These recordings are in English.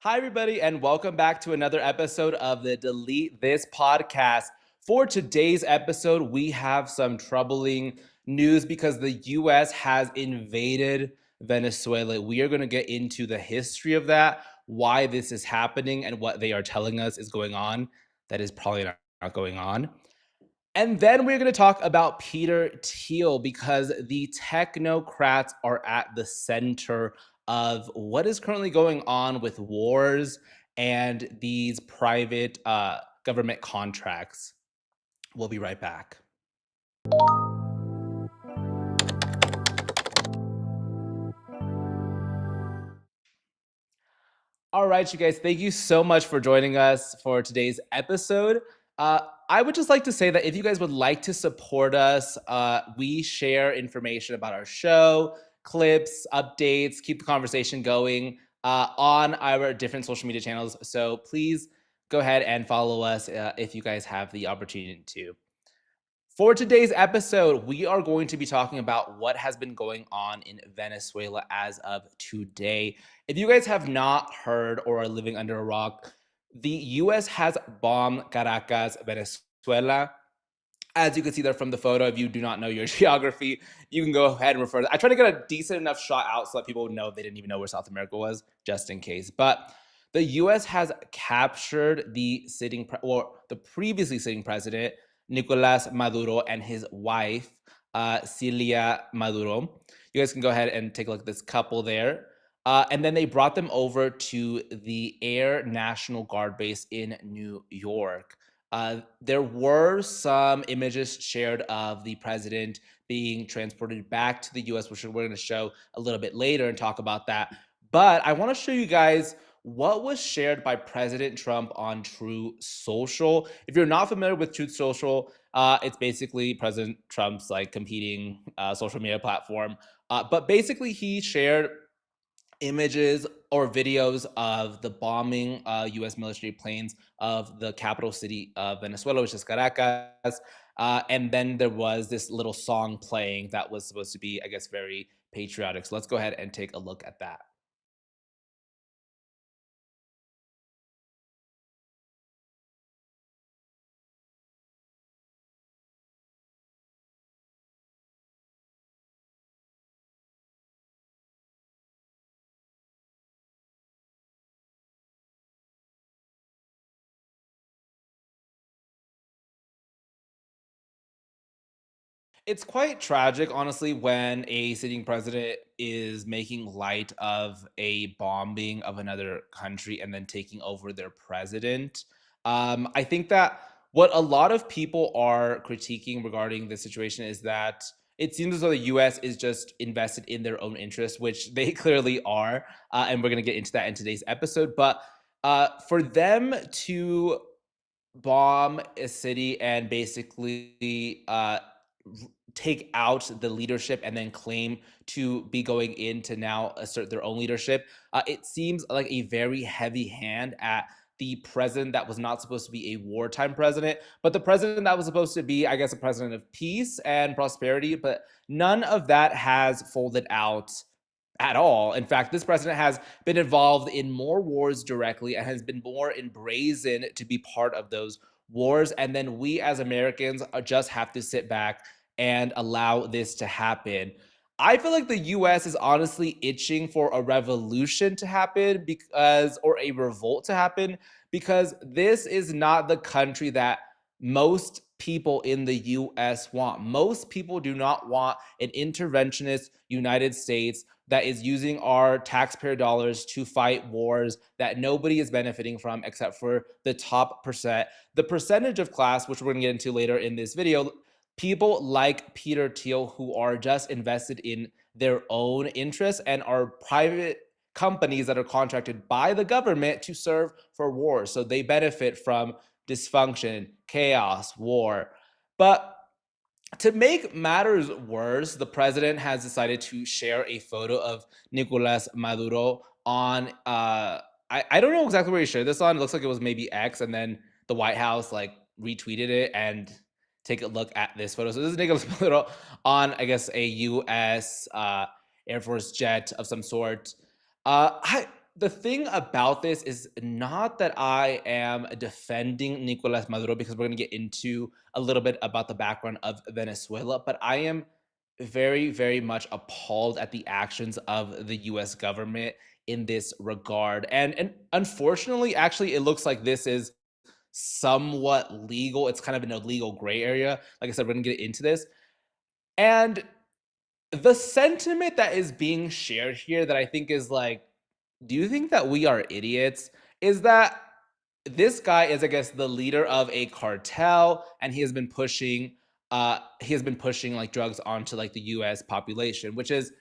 Hi, everybody, and welcome back to another episode of the Delete This podcast. For today's episode, we have some troubling news because the U.S. has invaded Venezuela. We are going to get into the history of that, why this is happening, and what they are telling us is going on that is probably not going on. And then we're going to talk about Peter Thiel because the technocrats are at the center of what is currently going on with wars and these private government contracts. We'll be right back. All right, you guys, thank you so much for joining us for today's episode. I would just like to say that if you guys would like to support us, we share information about our show, clips, updates, keep the conversation going on our different social media channels. So please go ahead and follow us if you guys have the opportunity to. For today's episode, we are going to be talking about what has been going on in Venezuela as of today. If you guys have not heard or are living under a rock, the US has bombed Caracas, Venezuela. As you can see there from the photo, if you do not know your geography, you can go ahead and refer to. I try to get a decent enough shot out so that people would know they didn't even know where South America was, just in case. But the US has captured the previously sitting president, Nicolás Maduro, and his wife, Celia Maduro. You guys can go ahead and take a look at this couple there. And then they brought them over to the Air National Guard base in New York. There were some images shared of the president being transported back to the US, which we're going to show a little bit later and talk about that. But I want to show you guys what was shared by President Trump on Truth Social. If you're not familiar with Truth Social, it's basically President Trump's like competing social media platform. But basically, he shared images or videos of the bombing U.S. military planes of the capital city of Venezuela, which is Caracas. And then there was this little song playing that was supposed to be, I guess, very patriotic. So let's go ahead and take a look at that. It's quite tragic, honestly, when a sitting president is making light of a bombing of another country and then taking over their president. I think that what a lot of people are critiquing regarding this situation is that it seems as though the US is just invested in their own interests, which they clearly are. And we're going to get into that in today's episode. But for them to bomb a city and basically take out the leadership and then claim to be going in to now assert their own leadership. It seems like a very heavy hand at the president that was not supposed to be a wartime president, but the president that was supposed to be, I guess, a president of peace and prosperity. But none of that has folded out at all. In fact, this president has been involved in more wars directly and has been more brazen to be part of those wars. And then we as Americans just have to sit back and allow this to happen. I feel like the US is honestly itching for a revolution to happen or a revolt to happen, because this is not the country that most people in the US want. Most people do not want an interventionist United States that is using our taxpayer dollars to fight wars that nobody is benefiting from except for the top percent. The percentage of class, which we're going to get into later in this video, people like Peter Thiel who are just invested in their own interests and are private companies that are contracted by the government to serve for wars. So they benefit from dysfunction, chaos, war. But to make matters worse, the president has decided to share a photo of Nicolás Maduro on I don't know exactly where he shared this on. It looks like it was maybe X, and then the White House like retweeted it. And take a look at this photo. So this is Nicolás Maduro on, I guess, a US Air Force jet of some sort. the thing about this is not that I am defending Nicolás Maduro, because we're going to get into a little bit about the background of Venezuela, but I am very, very much appalled at the actions of the US government in this regard. And unfortunately, actually, it looks like this is somewhat legal. It's kind of in a legal gray area. Like I said, we're going to get into this. And the sentiment that is being shared here that I think is like, do you think that we are idiots? Is that this guy is, I guess, the leader of a cartel, and he has been pushing like drugs onto like the US population, which is,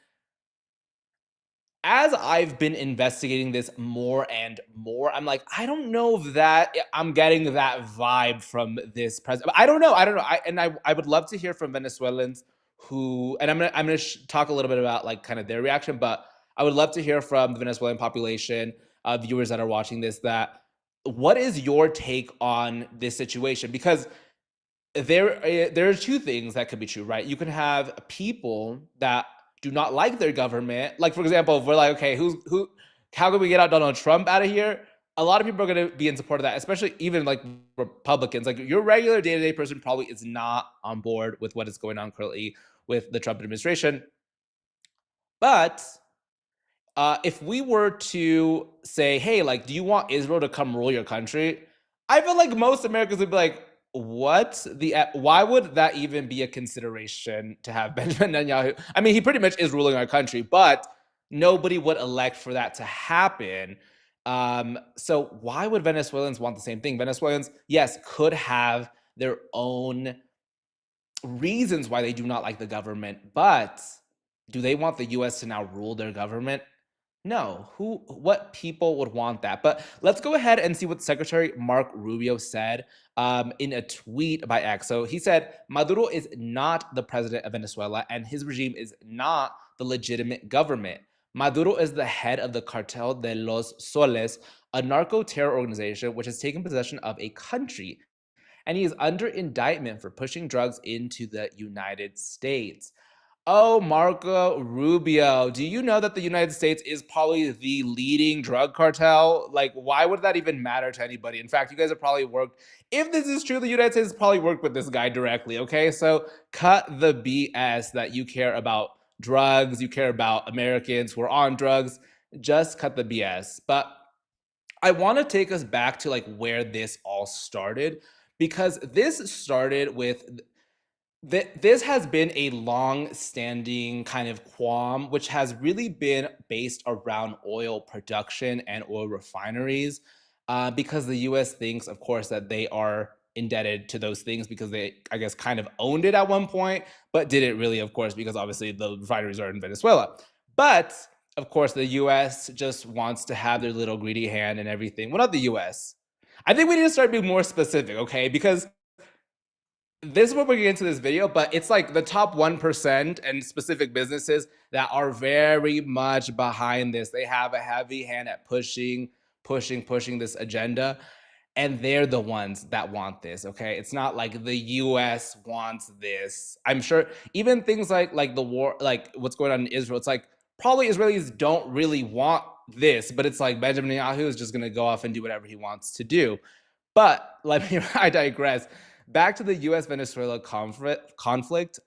as I've been investigating this more and more, I'm like, I don't know if that I'm getting that vibe from this president. I don't know. I would love to hear from Venezuelans who, and I'm gonna talk a little bit about like kind of their reaction, but I would love to hear from the Venezuelan population, viewers that are watching this, that what is your take on this situation? Because there are two things that could be true, right? You can have people that do not like their government. Like, for example, if we're like, okay, how can we get out Donald Trump out of here? A lot of people are going to be in support of that, especially even like Republicans. Like, your regular day-to-day person probably is not on board with what is going on currently with the Trump administration. But if we were to say, hey, like, do you want Israel to come rule your country? I feel like most Americans would be like, why would that even be a consideration to have Benjamin Netanyahu? I mean, he pretty much is ruling our country, but nobody would elect for that to happen. So why would Venezuelans want the same thing? Venezuelans, yes, could have their own reasons why they do not like the government, but do they want the US to now rule their government? No. What people would want that? But let's go ahead and see what Secretary Marco Rubio said in a tweet by X. So he said, Maduro is not the president of Venezuela, and his regime is not the legitimate government. Maduro is the head of the Cartel de los Soles, a narco-terror organization which has taken possession of a country, and he is under indictment for pushing drugs into the United States. Oh, Marco Rubio, do you know that the United States is probably the leading drug cartel? Like, why would that even matter to anybody? In fact, you guys have probably worked, if this is true, the United States has probably worked with this guy directly, okay? So cut the BS that you care about drugs, you care about Americans who are on drugs. Just cut the BS. But I want to take us back to like where this all started, because this started with this has been a long-standing kind of qualm, which has really been based around oil production and oil refineries, because the U.S. thinks, of course, that they are indebted to those things because they, I guess, kind of owned it at one point, but didn't really, of course, because obviously the refineries are in Venezuela. But, of course, the U.S. just wants to have their little greedy hand and everything. Well, not the U.S. I think we need to start being more specific, okay? Because this is what we're getting into this video, but it's like the top 1% and specific businesses that are very much behind this. They have a heavy hand at pushing this agenda, and they're the ones that want this, okay? It's not like the US wants this. I'm sure even things like the war, like what's going on in Israel, it's like probably Israelis don't really want this, but it's like Benjamin Netanyahu is just gonna go off and do whatever he wants to do. But I digress. Back to the US-Venezuela conflict.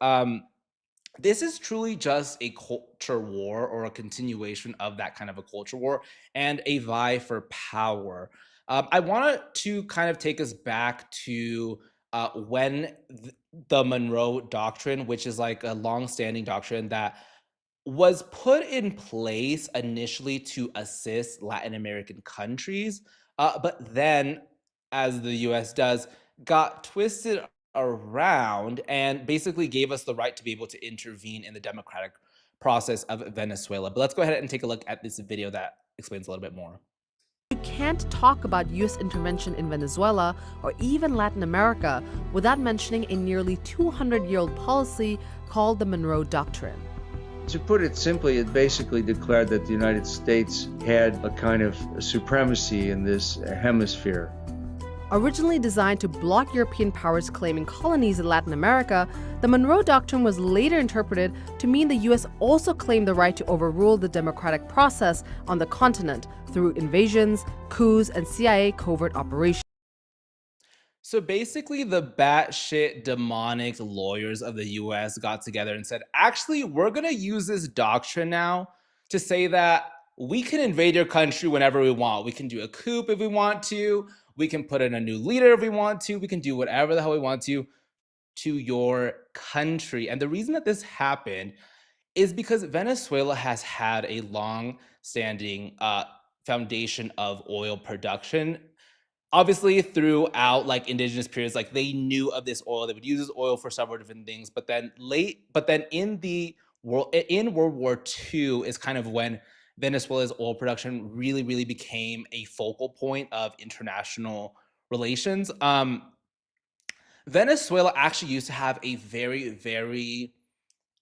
This is truly just a culture war, or a continuation of that kind of a culture war, and a vie for power. I want to kind of take us back to when the Monroe Doctrine, which is like a long-standing doctrine that was put in place initially to assist Latin American countries, but then, as the US does, got twisted around and basically gave us the right to be able to intervene in the democratic process of Venezuela. But let's go ahead and take a look at this video that explains a little bit more. You can't talk about U.S. intervention in Venezuela or even Latin America without mentioning a nearly 200-year-old policy called the Monroe Doctrine. To put it simply, it basically declared that the United States had a kind of supremacy in this hemisphere. Originally designed to block European powers claiming colonies in Latin America, the Monroe Doctrine was later interpreted to mean the US also claimed the right to overrule the democratic process on the continent through invasions, coups, and CIA covert operations. So basically, the batshit demonic lawyers of the US got together and said, actually, we're going to use this doctrine now to say that we can invade your country whenever we want. We can do a coup if we want to. We can put in a new leader if we want to. We can do whatever the hell we want to your country. And the reason that this happened is because Venezuela has had a long standing foundation of oil production. Obviously, throughout like indigenous periods, like they knew of this oil. They would use this oil for several different things. But then in World War II is kind of when Venezuela's oil production really, really became a focal point of international relations. Venezuela actually used to have a very, very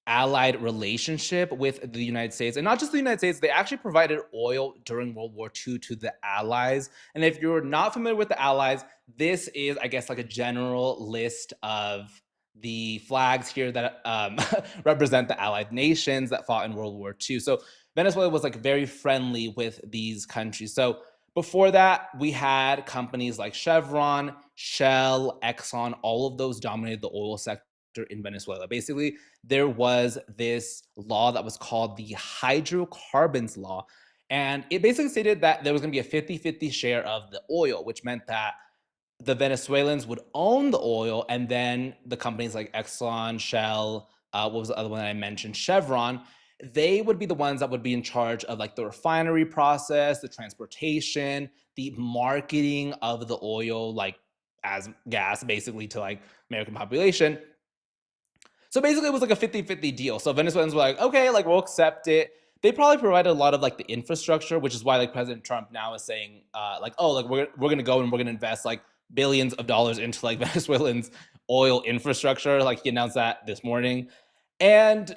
allied relationship with the United States. And not just the United States, they actually provided oil during World War II to the Allies. And if you're not familiar with the Allies, this is, I guess, like a general list of the flags here that represent the Allied nations that fought in World War II. So Venezuela was like very friendly with these countries. So before that, we had companies like Chevron, Shell, Exxon, all of those dominated the oil sector in Venezuela. Basically, there was this law that was called the hydrocarbons law. And it basically stated that there was going to be a 50-50 share of the oil, which meant that the Venezuelans would own the oil, and then the companies like Exxon, Shell, what was the other one that I mentioned, Chevron, they would be the ones that would be in charge of like the refinery process, the transportation, the marketing of the oil, like as gas, basically to like American population. So basically, it was like a 50-50 deal. So Venezuelans were like, okay, like we'll accept it. They probably provided a lot of like the infrastructure, which is why like President Trump now is saying like, oh, like we're gonna go and we're gonna invest like billions of dollars into like Venezuelans oil infrastructure. Like he announced that this morning. And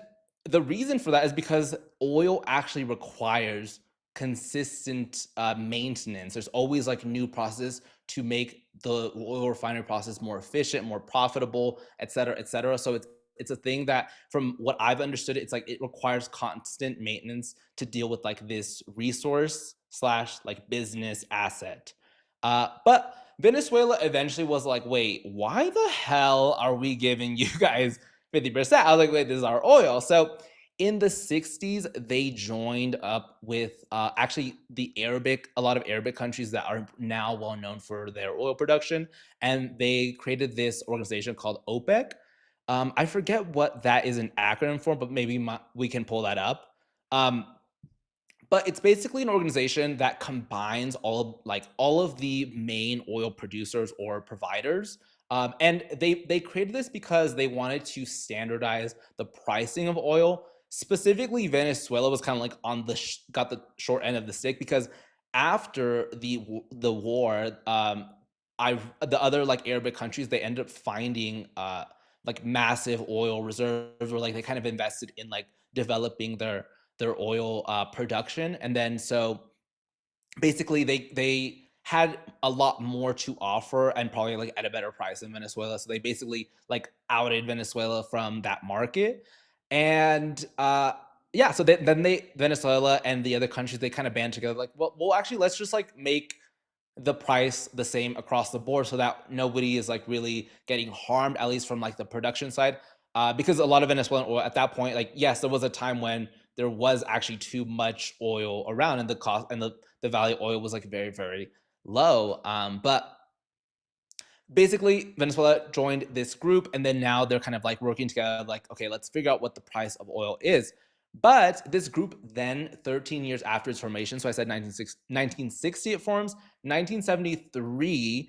the reason for that is because oil actually requires consistent maintenance. There's always like new processes to make the oil refinery process more efficient, more profitable, et cetera, et cetera. So it's a thing that from what I've understood, it's like it requires constant maintenance to deal with like this resource slash like business asset. But Venezuela eventually was like, wait, why the hell are we giving you guys 50%? I was like, wait, this is our oil. So in the 60s, they joined up with actually a lot of Arabic countries that are now well known for their oil production. And they created this organization called OPEC. I forget what that is an acronym for, but maybe we can pull that up. Um, but it's basically an organization that combines all of the main oil producers or providers. And they created this because they wanted to standardize the pricing of oil. Specifically, Venezuela was kind of like got the short end of the stick because after the war, the other like Arabic countries, they ended up finding like massive oil reserves, or like they kind of invested in like developing their oil production. And then so basically they had a lot more to offer and probably like at a better price than Venezuela. So they basically like outed Venezuela from that market. And yeah, so then they Venezuela and the other countries, they kind of band together like, well actually let's just like make the price the same across the board so that nobody is like really getting harmed, at least from like the production side. Because a lot of Venezuelan oil at that point, like, yes, there was a time when there was actually too much oil around and the cost and the value of oil was like very, very low. But basically Venezuela joined this group, and then now they're kind of like working together like, okay, let's figure out what the price of oil is. But this group then 13 years after its formation, so I said 1960 it forms, 1973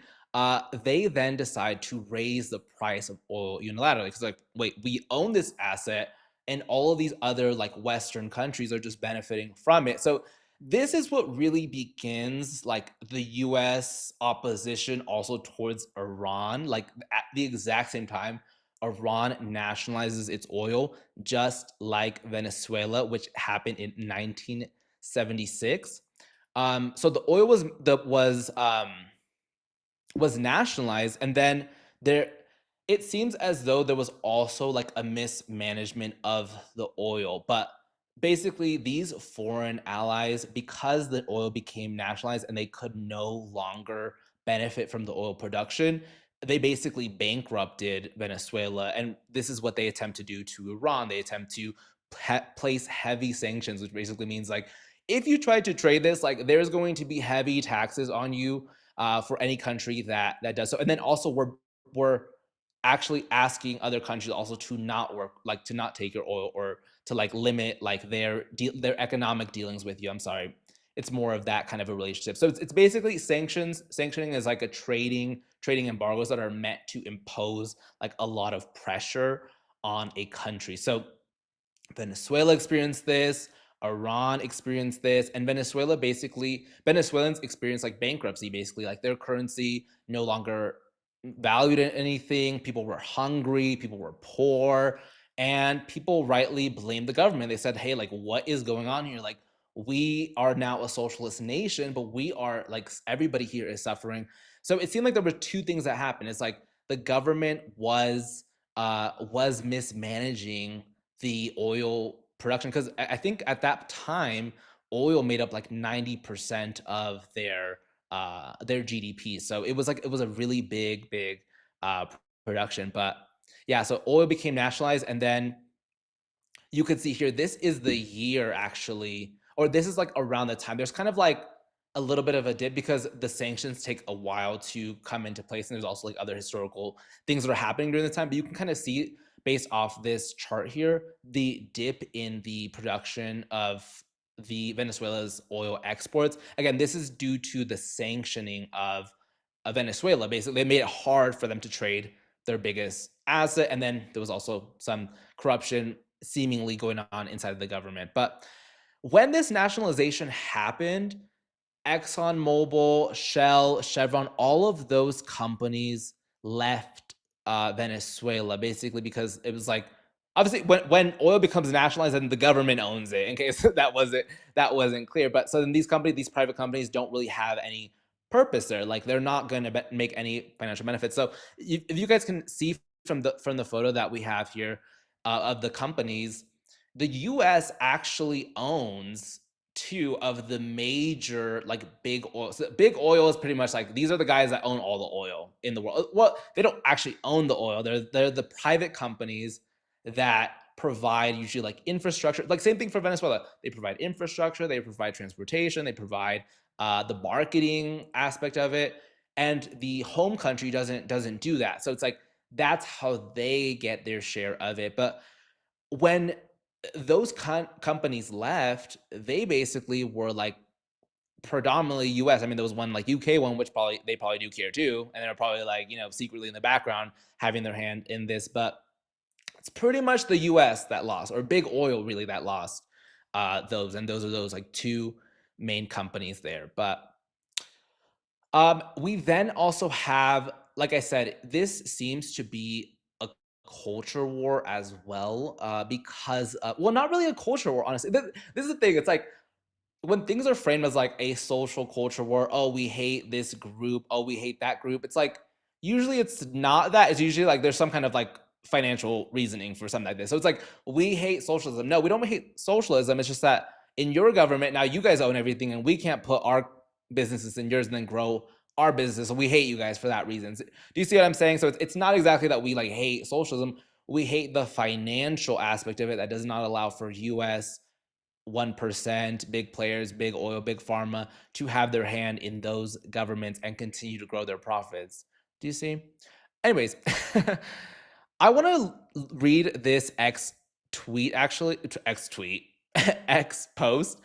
they then decide to raise the price of oil unilaterally, because like, wait, we own this asset and all of these other like Western countries are just benefiting from it. So this is what really begins like the US opposition also towards Iran. Like at the exact same time, Iran nationalizes its oil, just like Venezuela, which happened in 1976. So the oil was was nationalized, and then there it seems as though there was also like a mismanagement of the oil. But basically these foreign allies, because the oil became nationalized and they could no longer benefit from the oil production, they basically bankrupted Venezuela. And this is what they attempt to do to Iran. They attempt to place heavy sanctions, which basically means like, if you try to trade this, like there's going to be heavy taxes on you, for any country that does so. And then also we're actually asking other countries also to not work, like to not take your oil, or to like limit like their economic dealings with you. I'm sorry. It's more of that kind of a relationship. So it's basically sanctions. Sanctioning is like a trading embargoes that are meant to impose like a lot of pressure on a country. So Venezuela experienced this, Iran experienced this, and Venezuelans experienced like bankruptcy, basically, like their currency no longer valued anything. People were hungry, people were poor, and people rightly blamed the government. They said, hey, like, what is going on here? Like, we are now a socialist nation, but we are like, everybody here is suffering. So it seemed like there were two things that happened. It's like the government was mismanaging the oil production, because I think at that time oil made up like 90% of their GDP. So it was a really big uh, production. But yeah, so oil became nationalized, and then you could see here, this is the year actually, or this is like around the time. There's kind of like a little bit of a dip because the sanctions take a while to come into place. And there's also like other historical things that are happening during the time. But you can kind of see based off this chart here, the dip in the production of the Venezuela's oil exports. Again, this is due to the sanctioning of Venezuela. Basically, they made it hard for them to trade their biggest asset. And then there was also some corruption seemingly going on inside of the government. But when this nationalization happened, ExxonMobil, Shell, Chevron, all of those companies left Venezuela, basically because it was like, obviously when oil becomes nationalized, then the government owns it, in case that wasn't clear. But so then these private companies don't really have any purpose there. Like they're not going to make any financial benefits. So if you guys can see from the photo that we have here, of the companies, the US actually owns two of the major like big oil. So big oil is pretty much like, these are the guys that own all the oil in the world. Well, they don't actually own the oil. They're the private companies that provide usually like infrastructure. Like same thing for Venezuela. They provide infrastructure, they provide transportation, they provide the marketing aspect of it. And the home country doesn't do that. So it's like that's how they get their share of it. But when those companies left, they basically were like predominantly US. I mean, there was one like UK one, which they probably do care too, and they're probably like, secretly in the background having their hand in this. But it's pretty much the US that lost, or big oil really that lost those are those like two main companies there. But we then also have, like I said, this seems to be a culture war as well, because, well, not really a culture war, honestly. This is the thing. It's like when things are framed as like a social culture war, oh, we hate this group, oh, we hate that group. It's like usually it's not that. It's usually like there's some kind of like financial reasoning for something like this. So it's like, we hate socialism. No, we don't hate socialism. It's just that in your government now you guys own everything, and we can't put our businesses in yours and then grow our business. So we hate you guys for that reason. Do you see what I'm saying? So it's not exactly that we like hate socialism. We hate the financial aspect of it that does not allow for US 1%, big players, big oil, big pharma, to have their hand in those governments and continue to grow their profits. Do you see? Anyways, I want to read this X tweet, actually, X tweet, X post.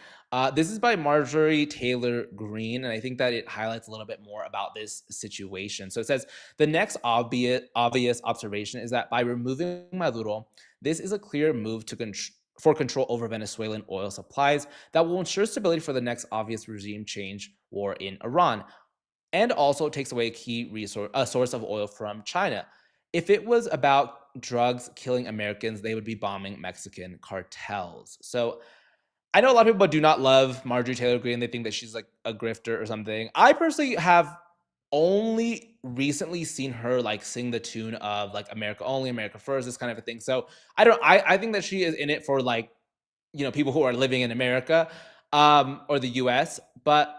This is by Marjorie Taylor Greene, and I think that it highlights a little bit more about this situation. So it says, the next obvious observation is that by removing Maduro, this is a clear move for control over Venezuelan oil supplies that will ensure stability for the next obvious regime change war in Iran, and also takes away a source of oil from China. If it was about drugs killing Americans, they would be bombing Mexican cartels. So I know a lot of people do not love Marjorie Taylor Greene. They think that she's like a grifter or something. I personally have only recently seen her like sing the tune of like America only, America first, this kind of a thing. So I think that she is in it for like, people who are living in America, or the US, but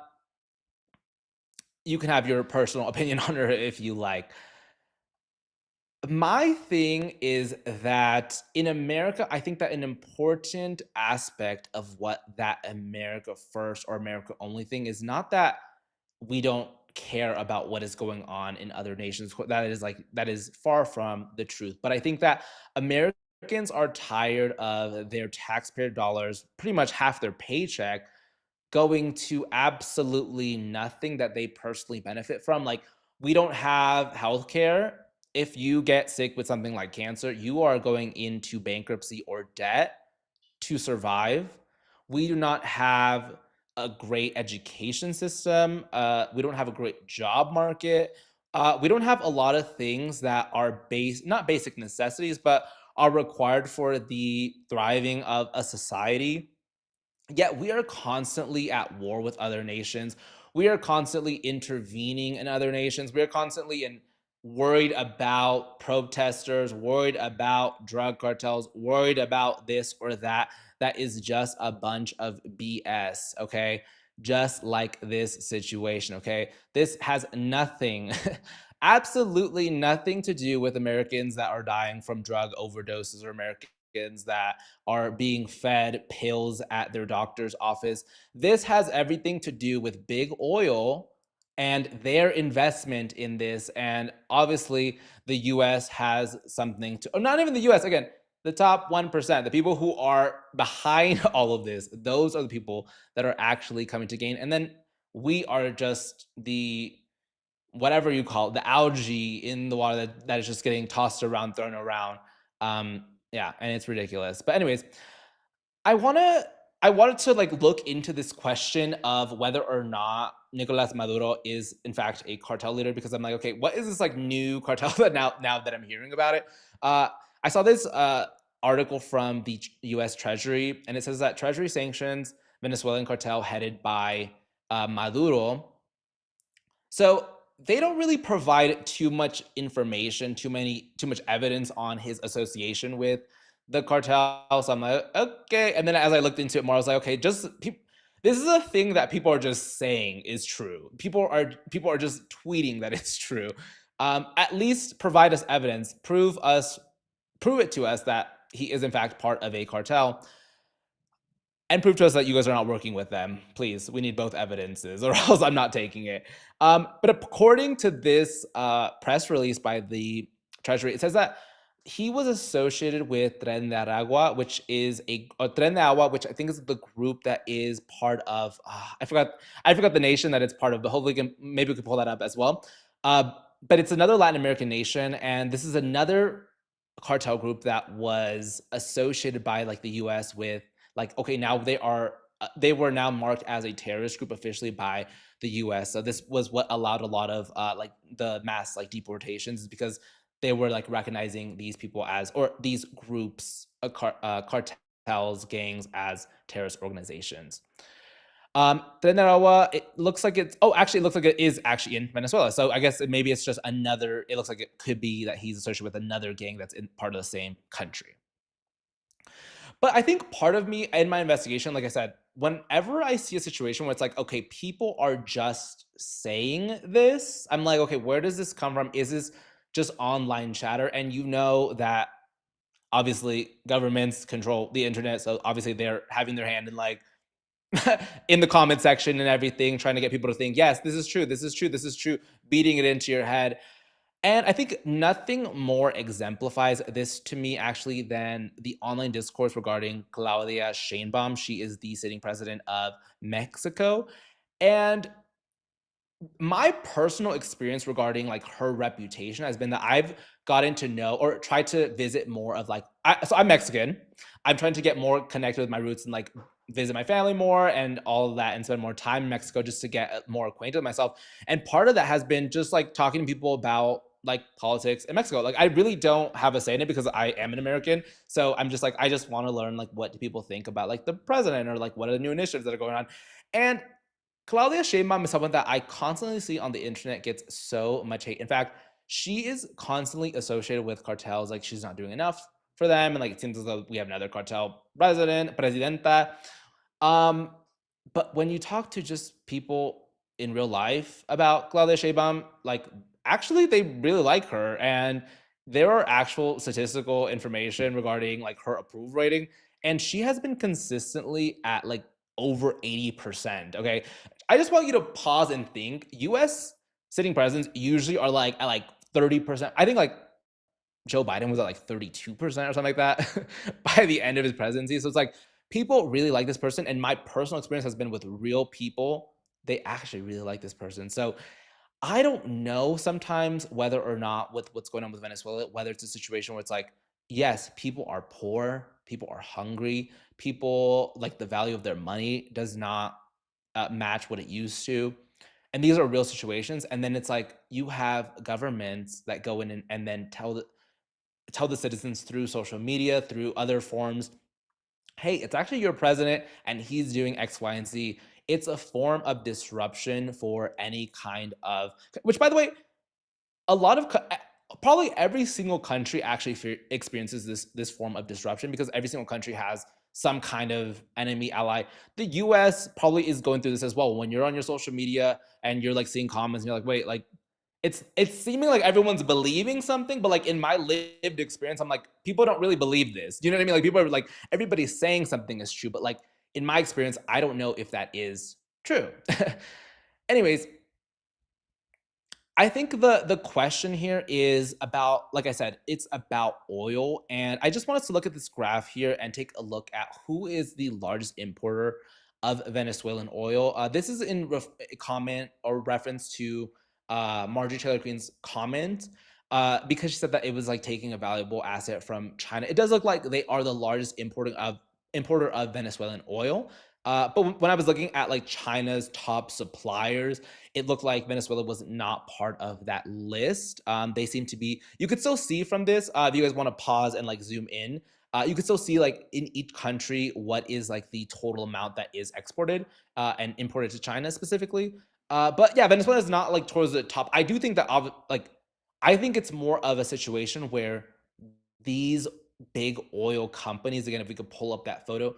you can have your personal opinion on her if you like. My thing is that in America, I think that an important aspect of what that America first or America only thing is not that we don't care about what is going on in other nations. That is far from the truth. But I think that Americans are tired of their taxpayer dollars, pretty much half their paycheck, going to absolutely nothing that they personally benefit from. Like, we don't have healthcare. If you get sick with something like cancer, you are going into bankruptcy or debt to survive. We do not have a great education system. We don't have a great job market. We don't have a lot of things that are not basic necessities, but are required for the thriving of a society. Yet we are constantly at war with other nations. We are constantly intervening in other nations. We are constantly worried about protesters, worried about drug cartels, worried about this or that. That is just a bunch of BS, okay? Just like this situation, okay? This has nothing, absolutely nothing to do with Americans that are dying from drug overdoses or Americans that are being fed pills at their doctor's office. This has everything to do with big oil and their investment in this. And obviously, the US has something to, or not even the US, again, the top 1%, the people who are behind all of this, those are the people that are actually coming to gain. And then we are just the, whatever you call it, the algae in the water that is just getting tossed around, thrown around. Yeah, and it's ridiculous. But anyways, I wanna I wanted to like look into this question of whether or not Nicolás Maduro is in fact a cartel leader, because I'm like, okay, what is this like new cartel that now that I'm hearing about it? I saw this article from the U.S. Treasury, and it says that Treasury sanctions Venezuelan cartel headed by Maduro. So they don't really provide too much information, too much evidence on his association with the cartel. So I'm like, okay. And then as I looked into it more, I was like, okay, this is a thing that people are just saying is true. People are just tweeting that it's true. At least provide us evidence, prove it to us that he is in fact part of a cartel, and prove to us that you guys are not working with them. Please, we need both evidences, or else I'm not taking it. But according to this press release by the Treasury, it says that he was associated with Tren de Aragua, which is Tren de Agua, which I think is the group that is part of. I forgot the nation that it's part of, but hopefully maybe we can pull that up as well. But it's another Latin American nation, and this is another cartel group that was associated by like the U.S. with, like, okay, now they were now marked as a terrorist group officially by the U.S. So this was what allowed a lot of like the mass like deportations, because they were like recognizing these people as, or these groups, cartels, gangs, as terrorist organizations. Tren, it looks like it is actually in Venezuela. So I guess maybe it's just another. It looks like it could be that he's associated with another gang that's in part of the same country. But I think part of me in my investigation, like I said, whenever I see a situation where it's like, okay, people are just saying this, I'm like, okay, where does this come from? Is this just online chatter? And you know that obviously governments control the internet, so obviously they're having their hand in like in the comment section and everything, trying to get people to think, yes, this is true, this is true, this is true, beating it into your head. And I think nothing more exemplifies this to me actually than the online discourse regarding Claudia Sheinbaum. She is the sitting president of Mexico. And my personal experience regarding like her reputation has been that I've gotten to know or tried to visit more of like, so I'm Mexican. I'm trying to get more connected with my roots and like visit my family more and all of that, and spend more time in Mexico just to get more acquainted with myself. And part of that has been just like talking to people about like politics in Mexico. Like I really don't have a say in it because I am an American. So I'm just like, I just want to learn like what do people think about like the president, or like what are the new initiatives that are going on. And Claudia Sheinbaum is someone that I constantly see on the internet gets so much hate. In fact, she is constantly associated with cartels, like she's not doing enough for them, and like it seems as though we have another cartel presidenta. Um, but when you talk to just people in real life about Claudia Sheinbaum, like actually they really like her, and there are actual statistical information regarding like her approval rating, and she has been consistently at like over 80%. Okay, I just want you to pause and think. U.S. sitting presidents usually are like at like 30%. I think like Joe Biden was at like 32% or something like that by the end of his presidency. So it's like people really like this person. And my personal experience has been with real people. They actually really like this person. So I don't know sometimes whether or not with what's going on with Venezuela, whether it's a situation where it's like, yes, people are poor, people are hungry, people like the value of their money does not match what it used to. And these are real situations. And then it's like you have governments that go in and then tell the citizens through social media, through other forms, hey, it's actually your president and he's doing X, Y, and Z. It's a form of disruption for any kind of, which by the way, a lot of probably every single country actually experiences this form of disruption because every single country has some kind of enemy ally. The US probably is going through this as well. When you're on your social media and you're like seeing comments and you're like, wait, like it's seeming like everyone's believing something, but like in my lived experience, I'm like, people don't really believe this. Do you know what I mean? Like people are like, everybody's saying something is true, but like in my experience, I don't know if that is true. Anyways, I think the question here is about, like I said, it's about oil. And I just want us to look at this graph here and take a look at who is the largest importer of Venezuelan oil. This is in comment or reference to Marjorie Taylor Greene's comment because she said that it was like taking a valuable asset from China. It does look like they are the largest importer of Venezuelan oil. But when I was looking at like China's top suppliers, it looked like Venezuela was not part of that list. They seem to be, you could still see from this, if you guys want to pause and like zoom in, you could still see like in each country, what is like the total amount that is exported and imported to China specifically. But yeah, Venezuela is not like towards the top. I do think that like, I think it's more of a situation where these big oil companies, again, if we could pull up that photo,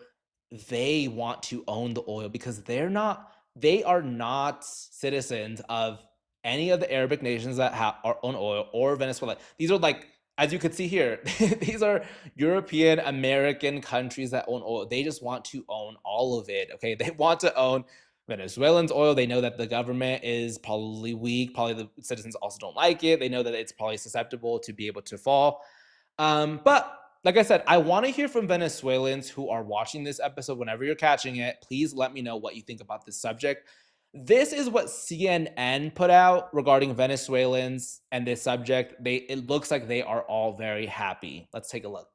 they want to own the oil because they are not citizens of any of the Arabic nations that own oil or Venezuela. These are like, as you could see here, these are European American countries that own oil. They just want to own all of it. Okay, they want to own Venezuelans oil. They know that the government is probably weak. Probably the citizens also don't like it. They know that it's probably susceptible to be able to fall. But like I said, I want to hear from Venezuelans who are watching this episode. Whenever you're catching it, please let me know what you think about this subject. This is what CNN put out regarding Venezuelans and this subject. It looks like they are all very happy. Let's take a look.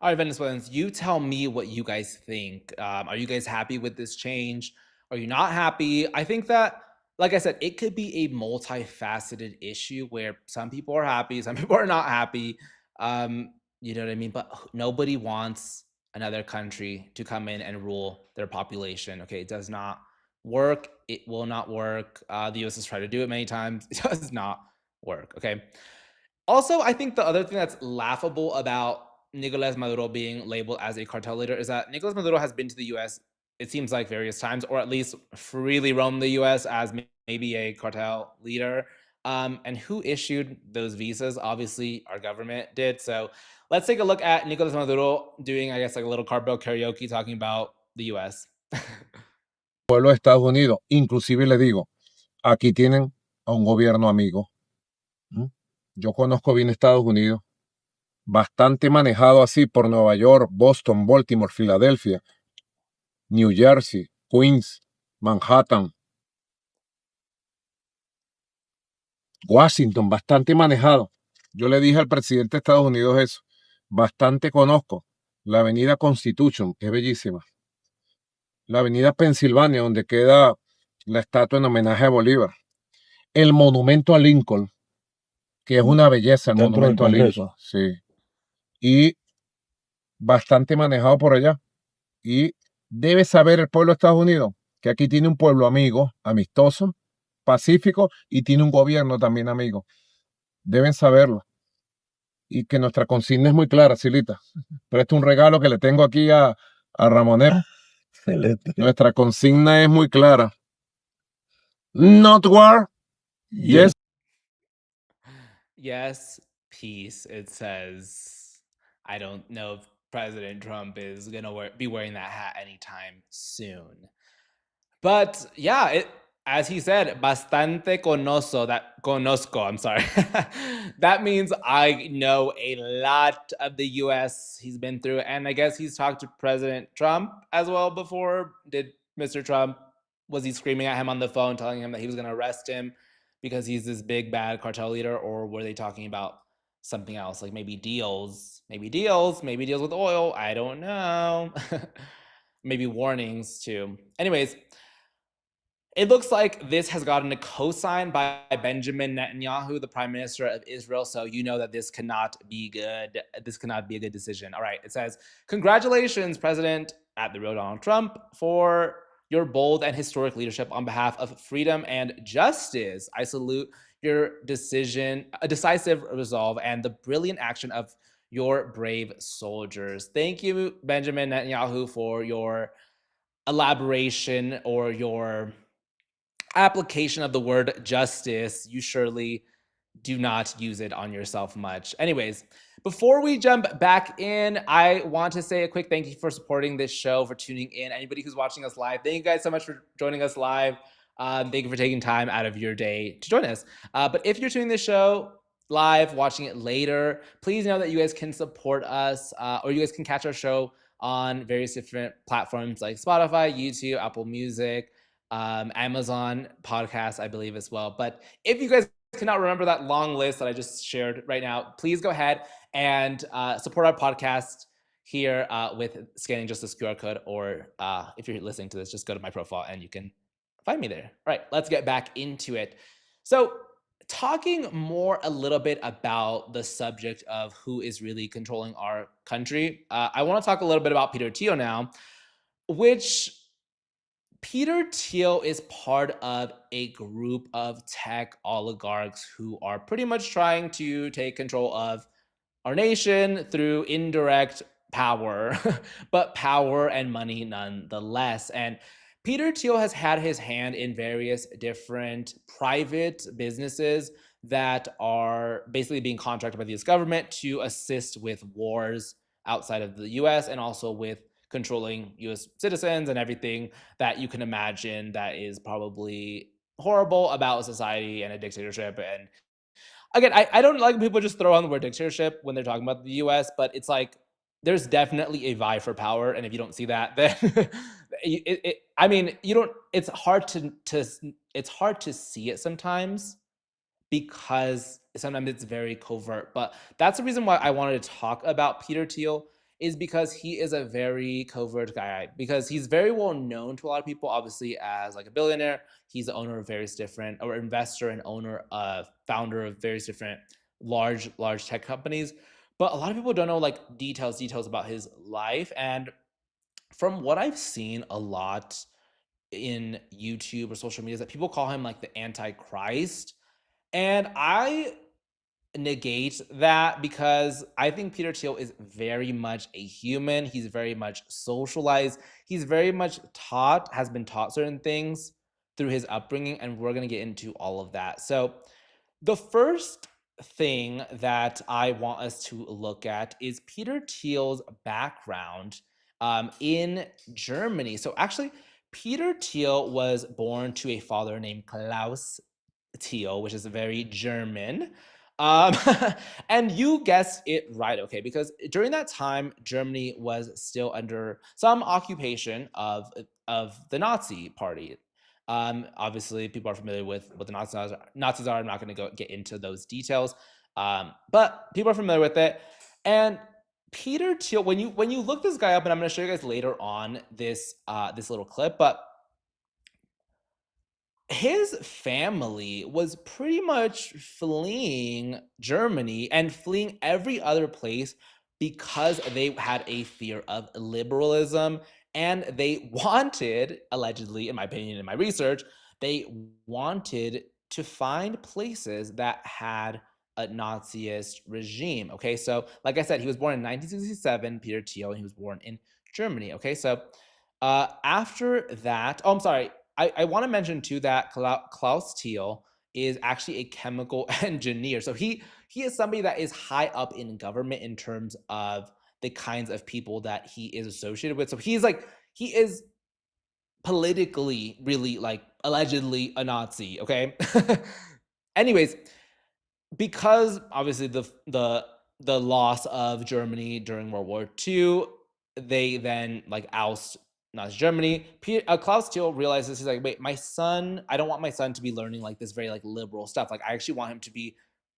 All right, Venezuelans, you tell me what you guys think. Are you guys happy with this change? Are you not happy? I think that, like I said, it could be a multifaceted issue where some people are happy, some people are not happy. You know what I mean? But nobody wants another country to come in and rule their population. Okay, it does not work. It will not work. The US has tried to do it many times. It does not work. Okay. Also, I think the other thing that's laughable about Nicolás Maduro being labeled as a cartel leader is that Nicolás Maduro has been to the US, it seems like various times, or at least freely roamed the US as maybe a cartel leader. And who issued those visas? Obviously, our government did. So let's take a look at Nicolás Maduro doing, I guess, like a little cartel karaoke talking about the US. Pueblo de Estados Unidos, inclusive le digo, aquí tienen a un gobierno amigo. Yo conozco bien Estados Unidos. bastante manejado así por Nueva York, Boston, Baltimore, Filadelfia, New Jersey, Queens, Manhattan, Washington, bastante manejado. Yo le dije al presidente de Estados Unidos eso, bastante conozco. La avenida Constitution, que es bellísima. La avenida Pensilvania, donde queda la estatua en homenaje a Bolívar. El monumento a Lincoln, que es una belleza, el Dentro del monumento a Lincoln. Congreso. Sí. Y bastante manejado por allá. Y debe saber el pueblo de Estados Unidos que aquí tiene un pueblo amigo, amistoso, pacífico, y tiene un gobierno también amigo. Deben saberlo. Y que nuestra consigna es muy clara, Silita. Pero este es un regalo que le tengo aquí a Ramonet. Excelente. Nuestra consigna es muy clara. Not war. Yes. Yes, peace. It says, I don't know if President Trump is going to be wearing that hat anytime soon. But yeah, as he said, bastante conozco, I'm sorry. That means I know a lot of the US he's been through. And I guess he's talked to President Trump as well before. Did Mr. Trump, was he screaming at him on the phone, telling him that he was going to arrest him because he's this big bad cartel leader? Or were they talking about something else, like maybe deals with oil? I don't know. Maybe warnings too. Anyways, it looks like this has gotten a cosign by Benjamin Netanyahu, the prime minister of Israel. So you know that this cannot be good. This cannot be a good decision. All right. It says, congratulations, President at the real Donald Trump, for your bold and historic leadership on behalf of freedom and justice. I salute your decision, a decisive resolve, and the brilliant action of your brave soldiers. Thank you, Benjamin Netanyahu, for your elaboration or your application of the word justice. You surely do not use it on yourself much. Anyways, before we jump back in, I want to say a quick thank you for supporting this show, for tuning in. Anybody who's watching us live, thank you guys so much for joining us live. Thank you for taking time out of your day to join us. But if you're tuning this show live, watching it later, please know that you guys can support us, or you guys can catch our show on various different platforms like Spotify, YouTube, Apple Music, Amazon podcast, I believe, as well. But if you guys cannot remember that long list that I just shared right now, please go ahead and support our podcast here with scanning just this QR code, or if you're listening to this, just go to my profile and you can find me there. All right, let's get back into it. So talking more a little bit about the subject of who is really controlling our country, I want to talk a little bit about Peter Thiel now, which Peter Thiel is part of a group of tech oligarchs who are pretty much trying to take control of our nation through indirect power, but power and money nonetheless. And Peter Thiel has had his hand in various different private businesses that are basically being contracted by the US government to assist with wars outside of the US, and also with controlling US citizens and everything that you can imagine that is probably horrible about a society and a dictatorship. And again, I don't like when people just throw on the word dictatorship when they're talking about the US, but it's like there's definitely a vie for power. And if you don't see that, then I mean, you don't, it's hard to see it sometimes, because sometimes it's very covert. But that's the reason why I wanted to talk about Peter Thiel, is because he is a very covert guy, because he's very well known to a lot of people, obviously, as like a billionaire. He's the owner of various different, or investor and founder of various different large tech companies. But a lot of people don't know like details about his life. And from what I've seen a lot in YouTube or social media, is that people call him like the Antichrist. And I negate that, because I think Peter Thiel is very much a human. He's very much socialized. He's very much has been taught certain things through his upbringing, and we're going to get into all of that. So the first thing that I want us to look at is Peter Thiel's background in Germany. So actually, Peter Thiel was born to a father named Klaus Thiel, which is very German. Um, and you guessed it right, okay? Because during that time, Germany was still under some occupation of the Nazi Party. Obviously, people are familiar with what the Nazis are. I'm not going to get into those details, but people are familiar with it. And Peter Thiel, when you look this guy up, and I'm going to show you guys later on this little clip, but his family was pretty much fleeing Germany and fleeing every other place because they had a fear of liberalism, and they wanted, allegedly, in my opinion, in my research, they wanted to find places that had a Naziist regime. Okay, so like I said, he was born in 1967, Peter Thiel, and he was born in Germany. Okay, so after that, oh, I'm sorry. I want to mention too that Klaus Thiel is actually a chemical engineer. So he is somebody that is high up in government in terms of the kinds of people that he is associated with. So he is politically really like allegedly a Nazi. Okay. Anyways, because obviously the loss of Germany during World War II, they then like oust Nazi Germany. Klaus Thiel realizes, he's like, wait, my son, I don't want my son to be learning like this very like liberal stuff. Like I actually want him to be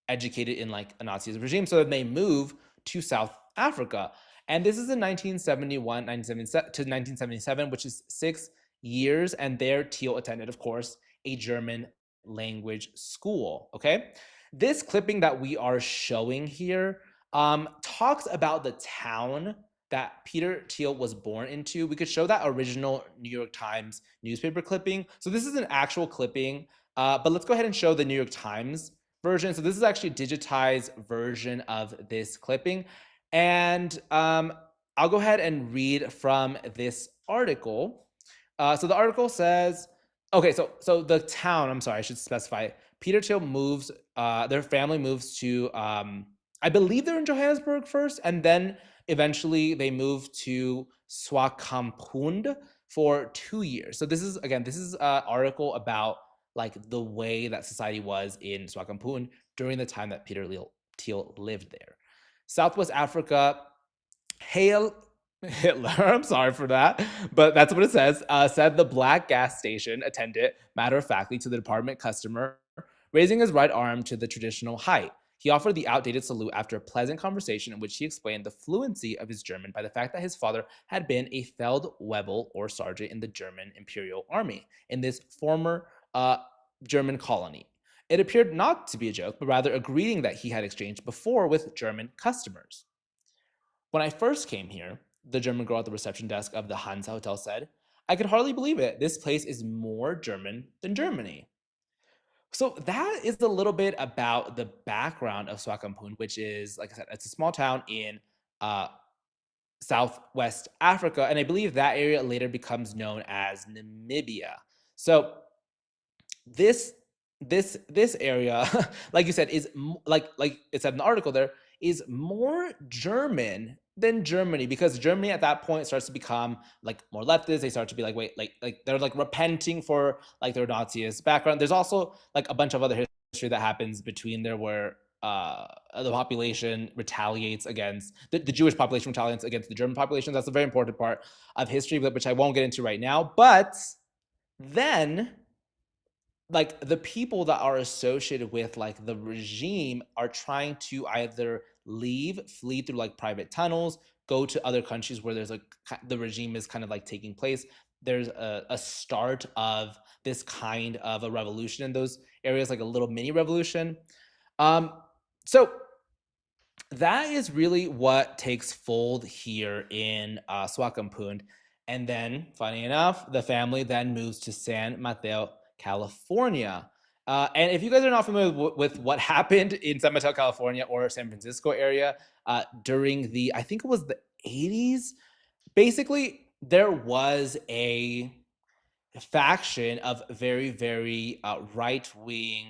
educated in like a Nazi regime. So then they move to South Africa. And this is in 1971, 1977 to 1977, which is 6 years. And there Thiel attended, of course, a German language school. Okay. This clipping that we are showing here talks about the town that Peter Thiel was born into. We could show that original New York Times newspaper clipping. So this is an actual clipping, but let's go ahead and show the New York Times version. So this is actually a digitized version of this clipping. And I'll go ahead and read from this article. So the article says, okay, so the town, I'm sorry, I should specify. Peter Thiel moves, their family moves to, I believe they're in Johannesburg first, and then eventually they move to Swakopmund for 2 years. So this is an article about like the way that society was in Swakopmund during the time that Peter Thiel lived there. Southwest Africa, Hail Hitler, I'm sorry for that, but that's what it says, said the black gas station attendant matter-of-factly to the department customer, raising his right arm to the traditional height. He offered the outdated salute after a pleasant conversation in which he explained the fluency of his German by the fact that his father had been a Feldwebel or sergeant in the German Imperial Army in this former German colony. It appeared not to be a joke, but rather a greeting that he had exchanged before with German customers. When I first came here, the German girl at the reception desk of the Hansa Hotel said, I could hardly believe it. This place is more German than Germany. So that is a little bit about the background of Swakopmund, which is, like I said, it's a small town in Southwest Africa, and I believe that area later becomes known as Namibia. So this area, like you said, is like it said in the article there, is more German than Germany, because Germany at that point starts to become like more leftist. They start to be like, wait, like they're like repenting for like their Nazist background. There's also like a bunch of other history that happens between there where the population retaliates against the Jewish population retaliates against the German population. That's a very important part of history, which I won't get into right now. But then like the people that are associated with like the regime are trying to either flee through like private tunnels, go to other countries where there's like the regime is kind of like taking place. There's a start of this kind of a revolution in those areas, like a little mini revolution. So that is really what takes fold here in Swakopmund. And then, funny enough, the family then moves to San Mateo, California. And if you guys are not familiar with what happened in San Mateo, California or San Francisco area during I think it was the 80s, basically there was a faction of very, very right-wing,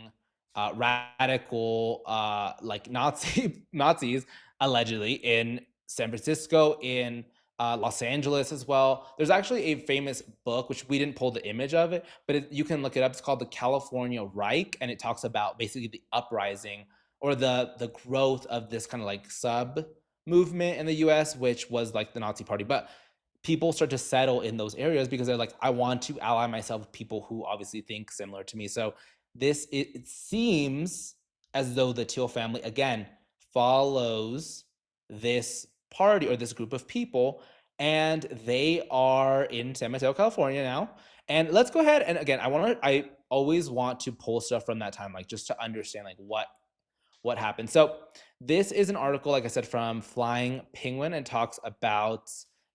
radical, like Nazis, allegedly, in San Francisco, in Los Angeles as well. There's actually a famous book, which we didn't pull the image of it, but you can look it up. It's called The California Reich, and it talks about basically the uprising or the growth of this kind of like sub movement in the US, which was like the Nazi Party. But people start to settle in those areas because they're like, I want to ally myself with people who obviously think similar to me. So it seems as though the Thiel family again follows this party or this group of people, and they are in San Mateo, California now. And let's go ahead and again, I always want to pull stuff from that time, like just to understand like what happened. So this is an article, like I said, from Flying Penguin, and talks about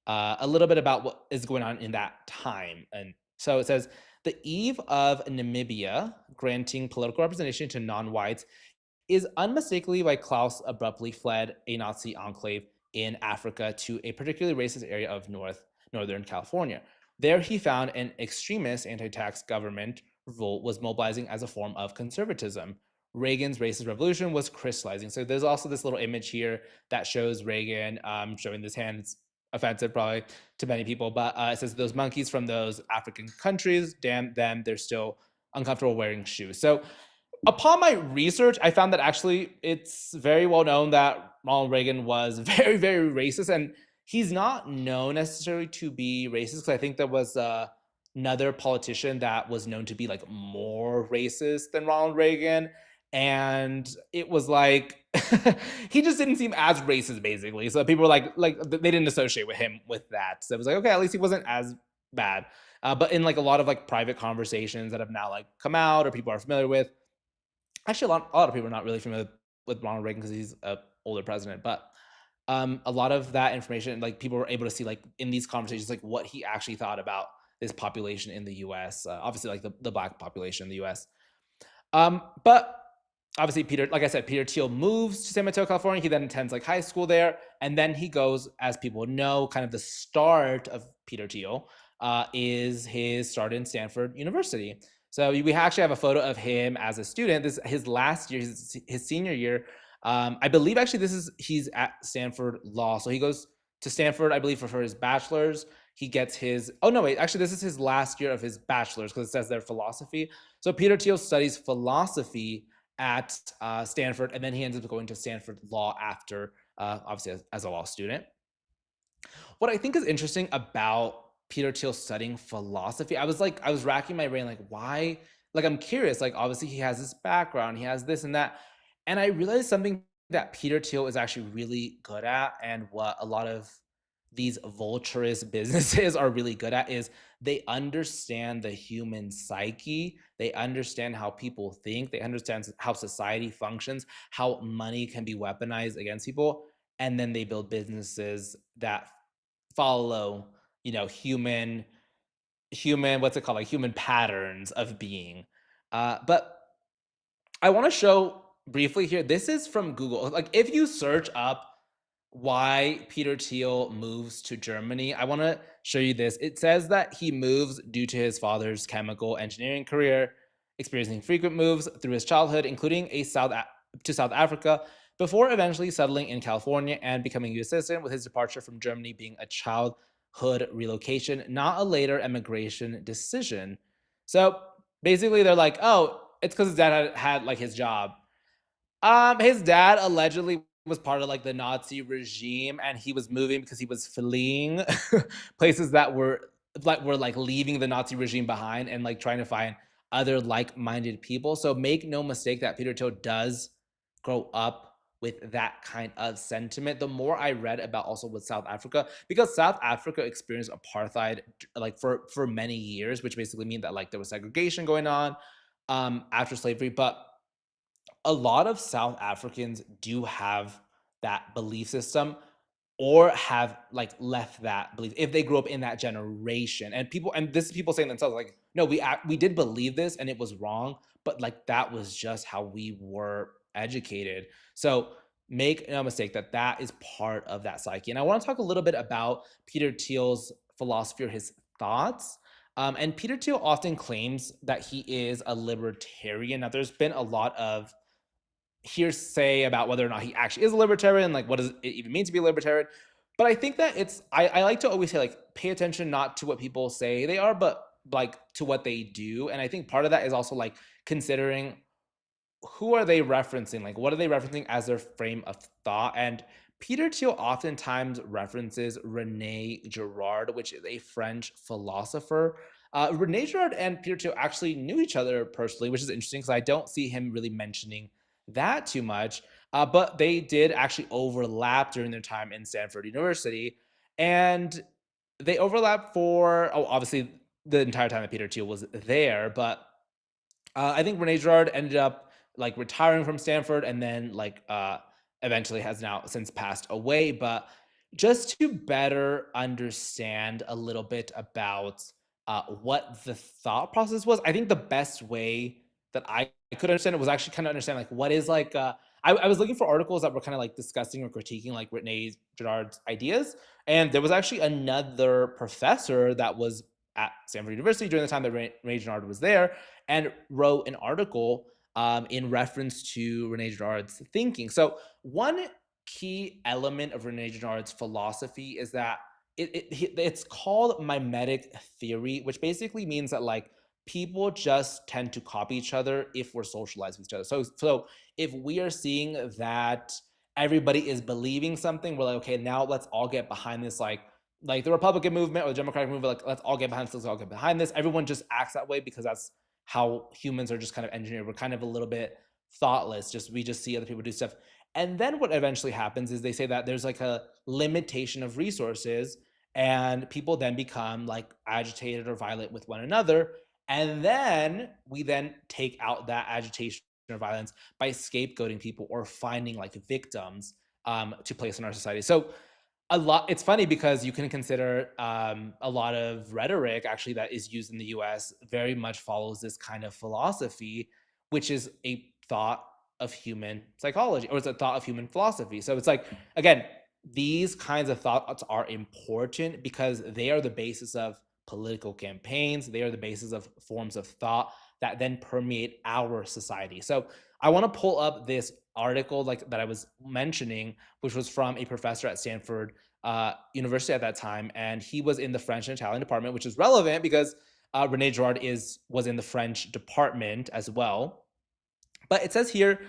a little bit about what is going on in that time. And so it says, the eve of Namibia granting political representation to non-whites is unmistakably why Klaus abruptly fled a Nazi enclave in Africa to a particularly racist area of Northern California. There he found an extremist anti-tax government revolt was mobilizing as a form of conservatism. Reagan's racist revolution was crystallizing. So there's also this little image here that shows Reagan showing this hand. It's offensive probably to many people, but it says those monkeys from those African countries, damn them, they're still uncomfortable wearing shoes. So upon my research, I found that actually it's very well known that Ronald Reagan was very, very racist, and he's not known necessarily to be racist, because I think there was another politician that was known to be like more racist than Ronald Reagan, and it was like he just didn't seem as racist, basically. So people were like they didn't associate with him with that. So it was like, okay, at least he wasn't as bad. But in like a lot of like private conversations that have now like come out or people are familiar with, actually a lot of people are not really familiar with Ronald Reagan because he's an older president, but a lot of that information, like people were able to see like in these conversations, like what he actually thought about this population in the US, obviously like the black population in the US. But obviously like I said, Peter Thiel moves to San Mateo, California. He then attends like high school there. And then he goes, as people know, kind of the start of Peter Thiel is his start in Stanford University. So we actually have a photo of him as a student. This is his last year, his senior year. I believe actually he's at Stanford Law. So he goes to Stanford, I believe, for his bachelor's. He gets his, oh no, wait, actually this is his last year of his bachelor's because it says there philosophy. So Peter Thiel studies philosophy at Stanford, and then he ends up going to Stanford Law after, obviously as a law student. What I think is interesting about Peter Thiel studying philosophy, I was racking my brain, like, why? Like, I'm curious, like, obviously he has this background, he has this and that. And I realized something that Peter Thiel is actually really good at, and what a lot of these vulturist businesses are really good at, is they understand the human psyche. They understand how people think. They understand how society functions, how money can be weaponized against people. And then they build businesses that follow, human, what's it called? Like human patterns of being. But I want to show briefly here. This is from Google. Like if you search up why Peter Thiel moves to Germany, I want to show you this. It says that he moves due to his father's chemical engineering career, experiencing frequent moves through his childhood, including to South Africa, before eventually settling in California and becoming a U.S. citizen, with his departure from Germany being a childhood relocation, not a later emigration decision. So basically they're like, oh, it's because his dad had like his job. His dad allegedly was part of like the Nazi regime, and he was moving because he was fleeing places that were like leaving the Nazi regime behind and like trying to find other like-minded people. So make no mistake that Peter Thiel does grow up with that kind of sentiment. The more I read about also with South Africa, because South Africa experienced apartheid like for many years, which basically means that like there was segregation going on after slavery, but a lot of South Africans do have that belief system, or have like left that belief if they grew up in that generation. And this is people saying themselves like, no, we did believe this and it was wrong, but like that was just how we were educated. So make no mistake that is part of that psyche. And I want to talk a little bit about Peter Thiel's philosophy or his thoughts. And Peter Thiel often claims that he is a libertarian. Now, there's been a lot of hearsay about whether or not he actually is a libertarian, like what does it even mean to be a libertarian. But I think that I like to always say, like, pay attention not to what people say they are, but like to what they do. And I think part of that is also like considering who are they referencing? Like, what are they referencing as their frame of thought? And Peter Thiel oftentimes references Rene Girard, which is a French philosopher. Rene Girard and Peter Thiel actually knew each other personally, which is interesting because I don't see him really mentioning that too much. But they did actually overlap during their time in Stanford University. And they overlapped for, oh, obviously the entire time that Peter Thiel was there. But I think Rene Girard ended up like retiring from Stanford and then like eventually has now since passed away. But just to better understand a little bit about what the thought process was, I think the best way that I could understand it was actually kind of understand like what is like I was looking for articles that were kind of like discussing or critiquing like Rene Girard's ideas. And there was actually another professor that was at Stanford University during the time that Rene Girard was there and wrote an article in reference to Rene Girard's thinking. So one key element of Rene Girard's philosophy is that it's called mimetic theory, which basically means that like people just tend to copy each other if we're socialized with each other. So if we are seeing that everybody is believing something, we're like, okay, now let's all get behind this, like the Republican movement or the Democratic movement, like let's all get behind this, let's all get behind this. Everyone just acts that way because that's how humans are just kind of engineered. We're kind of a little bit thoughtless. We just see other people do stuff. And then what eventually happens is they say that there's like a limitation of resources and people then become like agitated or violent with one another. And then we then take out that agitation or violence by scapegoating people or finding like victims to place in our society. So it's funny because you can consider a lot of rhetoric actually that is used in the US very much follows this kind of philosophy, which is a thought of human psychology, or it's a thought of human philosophy. So it's like, again, these kinds of thoughts are important because they are the basis of political campaigns. They are the basis of forms of thought that then permeate our society. So I want to pull up this article like that I was mentioning, which was from a professor at Stanford University at that time, and he was in the French and Italian department, which is relevant because Rene Girard was in the French department as well. But it says here,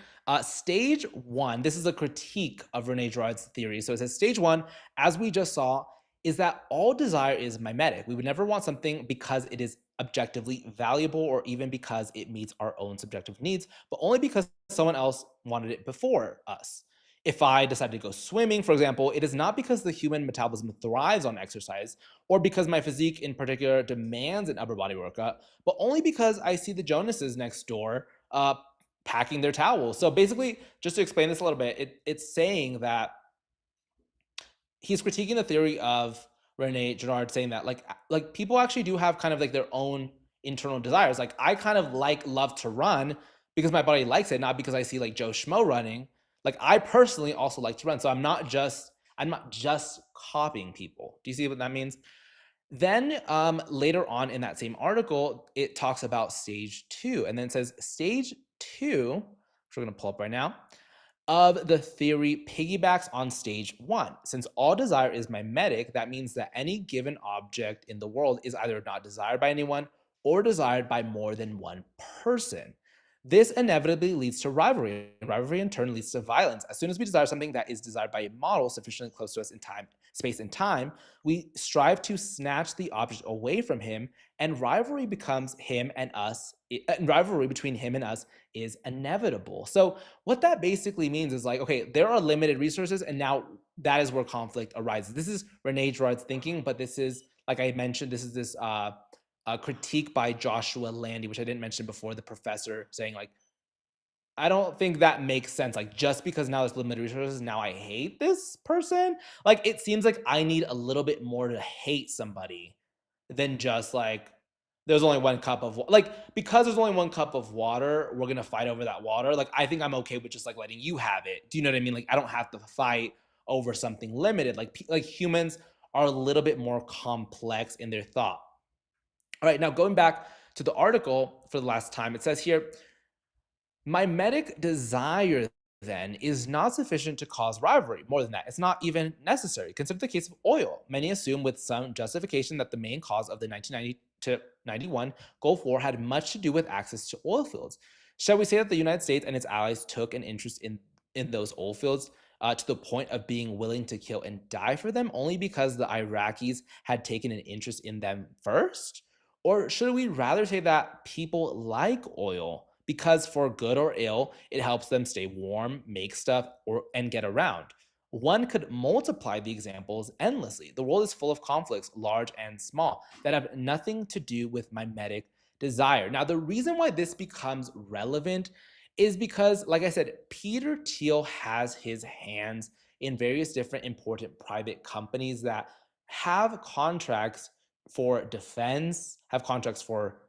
stage one, this is a critique of Rene Girard's theory. So it says stage one, as we just saw, is that all desire is mimetic. We would never want something because it is objectively valuable or even because it meets our own subjective needs, but only because someone else wanted it before us. If I decide to go swimming, for example, it is not because the human metabolism thrives on exercise or because my physique in particular demands an upper body workout, but only because I see the Jonases next door packing their towels. So basically, just to explain this a little bit, it's saying that he's critiquing the theory of Rene Girard, saying that like people actually do have kind of like their own internal desires. Like I kind of love to run because my body likes it, not because I see like Joe Schmo running. Like I personally also like to run. So I'm not just copying people. Do you see what that means? Then later on in that same article, it talks about stage two, and then it says stage two, which we're going to pull up right now, of the theory piggybacks on stage one. Since all desire is mimetic, that means that any given object in the world is either not desired by anyone or desired by more than one person. This inevitably leads to rivalry. Rivalry in turn leads to violence. As soon as we desire something that is desired by a model sufficiently close to us in time, space and time, we strive to snatch the object away from him, and rivalry becomes him and us. Rivalry between him and us is inevitable. So what that basically means is like, okay, there are limited resources, and now that is where conflict arises. This is Rene Girard's thinking, but this is, like I mentioned, this is this critique by Joshua Landy, which I didn't mention before, the professor saying like, I don't think that makes sense. Like just because now there's limited resources, now I hate this person. Like it seems like I need a little bit more to hate somebody than just like there's only one cup of like because there's only one cup of water, we're gonna fight over that water. Like I think I'm okay with just like letting you have it. Do you know what I mean? Like I don't have to fight over something limited. Like humans are a little bit more complex in their thought. All right, now going back to the article for the last time, it says here, mimetic desire then is not sufficient to cause rivalry. More than that, it's not even necessary. Consider the case of oil. Many assume with some justification that the main cause of the 1990 to 91 Gulf War had much to do with access to oil fields. Shall we say that the United States and its allies took an interest in those oil fields to the point of being willing to kill and die for them only because the Iraqis had taken an interest in them first? Or should we rather say that people like oil because for good or ill, it helps them stay warm, make stuff, and get around? One could multiply the examples endlessly. The world is full of conflicts, large and small, that have nothing to do with mimetic desire. Now, the reason why this becomes relevant is because, like I said, Peter Thiel has his hands in various different important private companies that have contracts for defense, have contracts for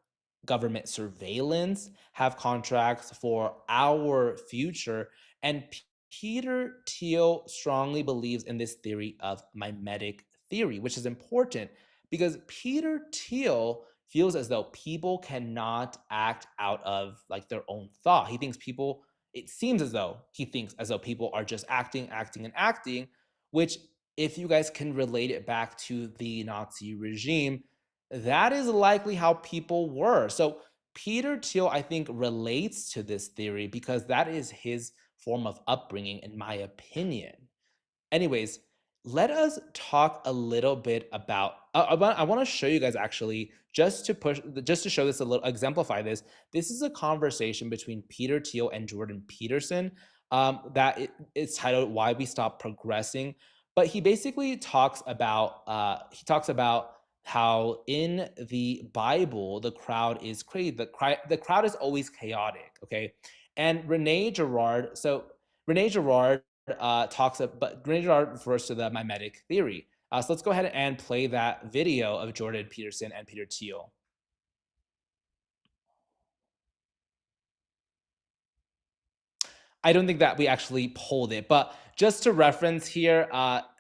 government surveillance, have contracts for our future. And Peter Thiel strongly believes in this theory of mimetic theory, which is important because Peter Thiel feels as though people cannot act out of like their own thought. He thinks people, it seems as though he thinks as though people are just acting, acting, and acting, which if you guys can relate it back to the Nazi regime, that is likely how people were. So Peter Thiel, I think, relates to this theory because that is his form of upbringing, in my opinion. Anyways, let us talk a little bit about. I want to show you guys actually just to show this a little, exemplify this. This is a conversation between Peter Thiel and Jordan Peterson. It's titled "Why We Stop Progressing," but he basically talks about how in the Bible the crowd is crazy. The crowd is always chaotic. Okay, and Rene Girard. So Rene Girard but Rene Girard refers to the mimetic theory. So let's go ahead and play that video of Jordan Peterson and Peter Thiel. I don't think that we actually pulled it, but just to reference here,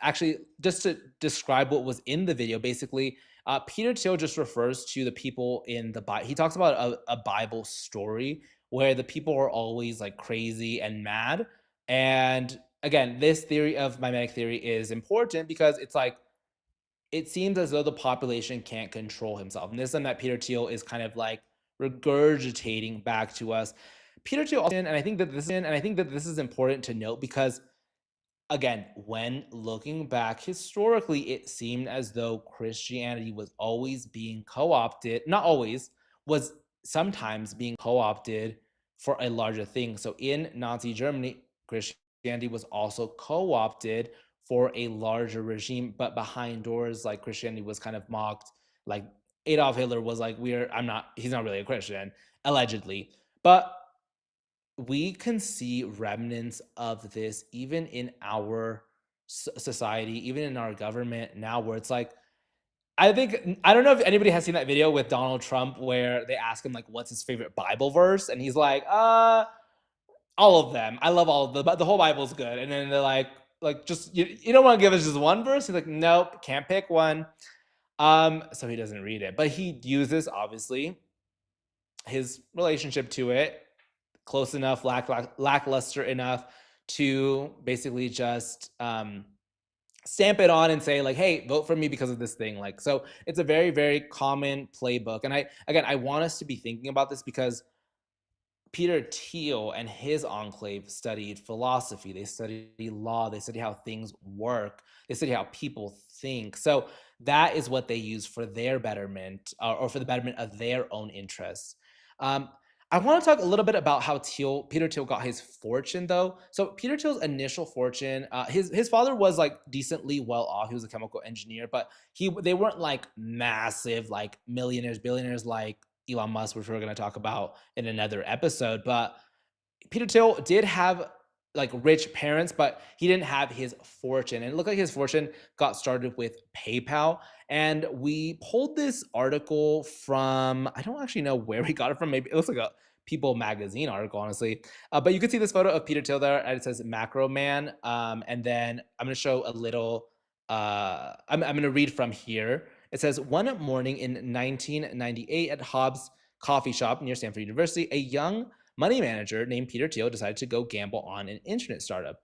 actually, just to describe what was in the video, basically, Peter Thiel just refers to the people in the Bible. He talks about a Bible story where the people are always like crazy and mad. And again, this theory of mimetic theory is important because it's like, it seems as though the population can't control himself. And this is something that Peter Thiel is kind of like regurgitating back to us. Peter Thiel, and I think that this is important to note because again, when looking back historically, it seemed as though Christianity was always being co-opted, not always, was sometimes being co-opted for a larger thing. So in Nazi Germany, Christianity was also co-opted for a larger regime, but behind doors, like Christianity was kind of mocked. Like Adolf Hitler was like, he's not really a Christian, allegedly. But we can see remnants of this even in our society, even in our government now, where it's like, I don't know if anybody has seen that video with Donald Trump where they ask him like what's his favorite Bible verse, and he's like, all of them. I love all of them, but the whole Bible's good. And then they're like just you don't want to give us just one verse? He's like, nope, can't pick one. So he doesn't read it, but he uses obviously his relationship to it, close enough, lackluster enough to basically just stamp it on and say like, hey, vote for me because of this thing. Like, so it's a very, very common playbook. And I want us to be thinking about this because Peter Thiel and his enclave studied philosophy. They studied law. They studied how things work. They studied how people think. So that is what they use for their betterment or for the betterment of their own interests. I want to talk a little bit about how Peter Thiel got his fortune, though. So Peter Thiel's initial fortune, his father was like decently well off. He was a chemical engineer, but they weren't like massive, like millionaires, billionaires like Elon Musk, which we're going to talk about in another episode. But Peter Thiel did have like rich parents, but he didn't have his fortune. And it looked like his fortune got started with PayPal. And we pulled this article from, I don't actually know where we got it from. Maybe it looks like a People magazine article, honestly. But you can see this photo of Peter Thiel there, and it says Macro Man. And then I'm going to show a little, I'm going to read from here. It says, one morning in 1998 at Hobbs Coffee Shop near Stanford University, a young money manager named Peter Thiel decided to go gamble on an internet startup.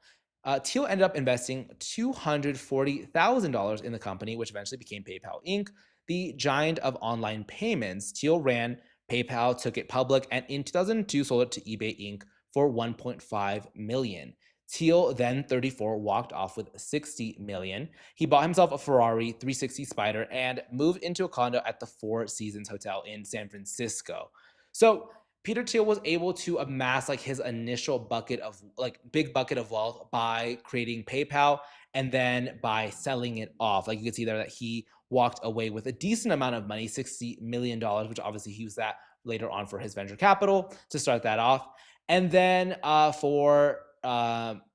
Thiel ended up investing $240,000 in the company, which eventually became PayPal Inc., the giant of online payments. Thiel ran PayPal took it public, and in 2002 sold it to eBay Inc. for $1.5 million. Thiel, then 34, walked off with $60 million. He bought himself a Ferrari 360 Spider and moved into a condo at the Four Seasons Hotel in San Francisco. So Peter Thiel was able to amass like his initial big bucket of wealth by creating PayPal and then by selling it off. Like you can see there that he walked away with a decent amount of money, $60 million, which obviously he used that later on for his venture capital to start that off. And then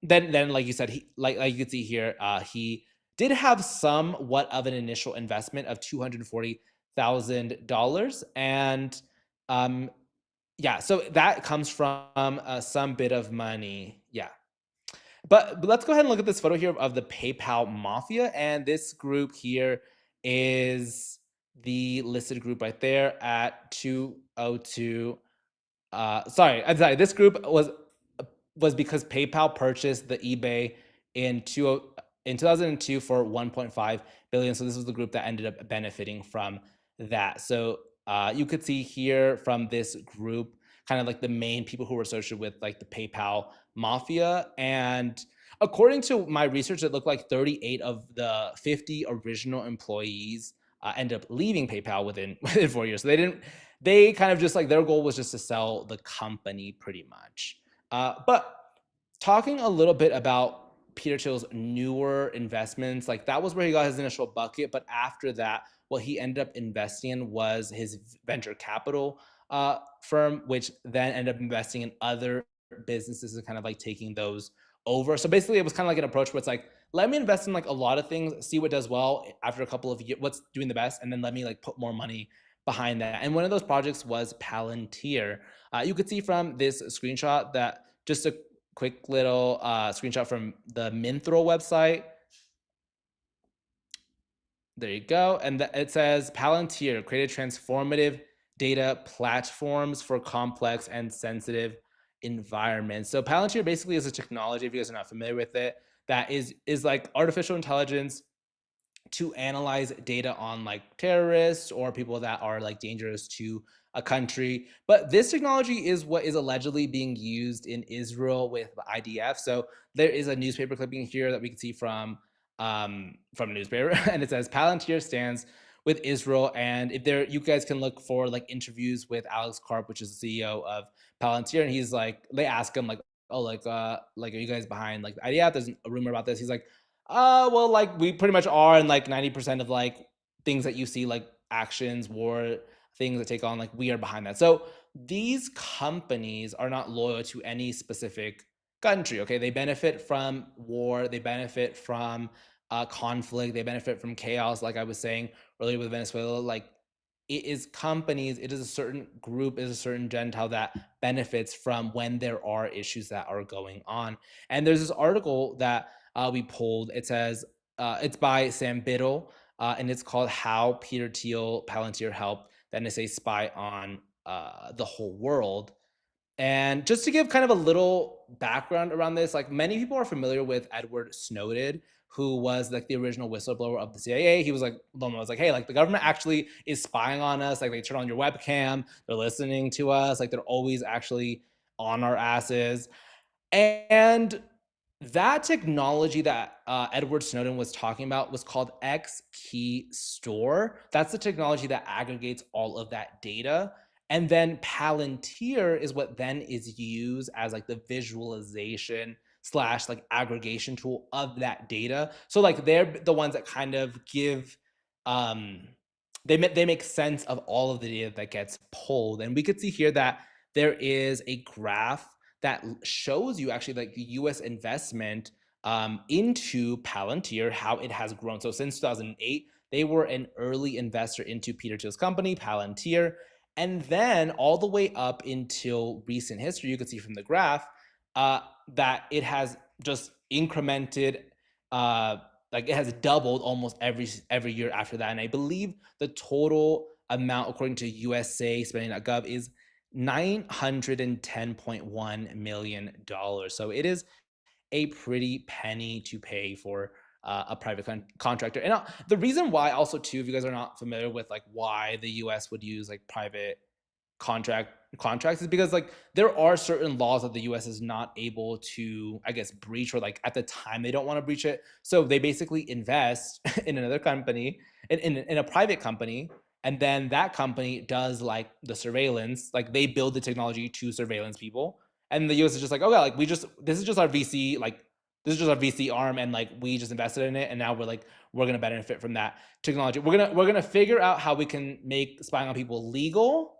then like you said, he like you can see here, he did have somewhat of an initial investment of $240,000, and yeah, so that comes from some bit of money, yeah. But let's go ahead and look at this photo here of the PayPal Mafia, and this group here is the listed group right there at 202. I'm sorry. This group was because PayPal purchased the eBay in 2002 for 1.5 billion. So this was the group that ended up benefiting from that. So you could see here from this group, kind of like the main people who were associated with like the PayPal Mafia. And according to my research, it looked like 38 of the 50 original employees ended up leaving PayPal within 4 years. So they kind of just like, their goal was just to sell the company pretty much. But talking a little bit about Peter Thiel's newer investments, like that was where he got his initial bucket. But after that, what he ended up investing in was his venture capital firm, which then ended up investing in other businesses and kind of like taking those over. So basically, it was kind of like an approach where it's like, let me invest in like a lot of things, see what does well after a couple of years, what's doing the best, and then let me like put more money behind that. And one of those projects was Palantir. You could see from this screenshot that just a quick little screenshot from the Minthrow website. There you go. And it says Palantir created transformative data platforms for complex and sensitive environments. So Palantir basically is a technology, if you guys are not familiar with it, that is like artificial intelligence to analyze data on like terrorists or people that are like dangerous to a country. But this technology is what is allegedly being used in Israel with the IDF. So there is a newspaper clipping here that we can see from a newspaper, and it says Palantir stands with Israel. And if there, you guys can look for like interviews with Alex Karp, which is the CEO of Palantir, and he's like, they ask him like, oh, like are you guys behind like the IDF? There's a rumor about this. He's like, well, like we pretty much are, and like 90% of like things that you see, like actions, war, things that take on, like we are behind that. So these companies are not loyal to any specific country. Okay, they benefit from war, they benefit from conflict, they benefit from chaos. Like I was saying earlier with Venezuela, like it is companies, it is a certain group, it is a certain gentile that benefits from when there are issues that are going on. And there's this article that we pulled. It says it's by Sam Biddle, and it's called "How Peter Thiel Palantir Helped the NSA Spy on the Whole World." And just to give kind of a little background around this, like many people are familiar with Edward Snowden, who was like the original whistleblower of the CIA. He was like, was like, hey, like the government actually is spying on us. Like they turn on your webcam, they're listening to us. Like they're always actually on our asses. And that technology that Edward Snowden was talking about was called X Key Store. That's the technology that aggregates all of that data. And then Palantir is what then is used as like the visualization slash like aggregation tool of that data. So like they're the ones that kind of give, they make sense of all of the data that gets pulled. And we could see here that there is a graph that shows you actually like the US investment into Palantir, how it has grown. So since 2008, they were an early investor into Peter Thiel's company, Palantir. And then all the way up until recent history, you can see from the graph that it has just incremented, like it has doubled almost every year after that. And I believe the total amount, according to USA spending.gov, is $910.1 million. So it is a pretty penny to pay for a private contractor. And the reason why also too, if you guys are not familiar with like why the US would use like private contracts is because like there are certain laws that the US is not able to, I guess, breach, or like at the time they don't want to breach it. So they basically invest in another company, in a private company, and then that company does like the surveillance, like they build the technology to surveillance people. And the US is just like, oh yeah, like this is just our VC, like this is just our VC arm, and like we just invested in it, and now we're gonna benefit from that technology. We're gonna figure out how we can make spying on people legal,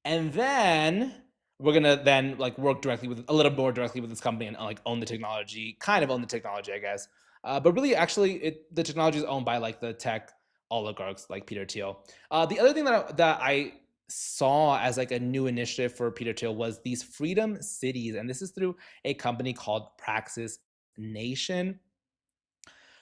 and then we're gonna then like work directly with a little more directly with this company and like own the technology, kind of own the technology, I guess. But really, actually, the technology is owned by like the tech oligarchs like Peter Thiel. The other thing that I saw as like a new initiative for Peter Thiel was these freedom cities, and this is through a company called Praxis Nation.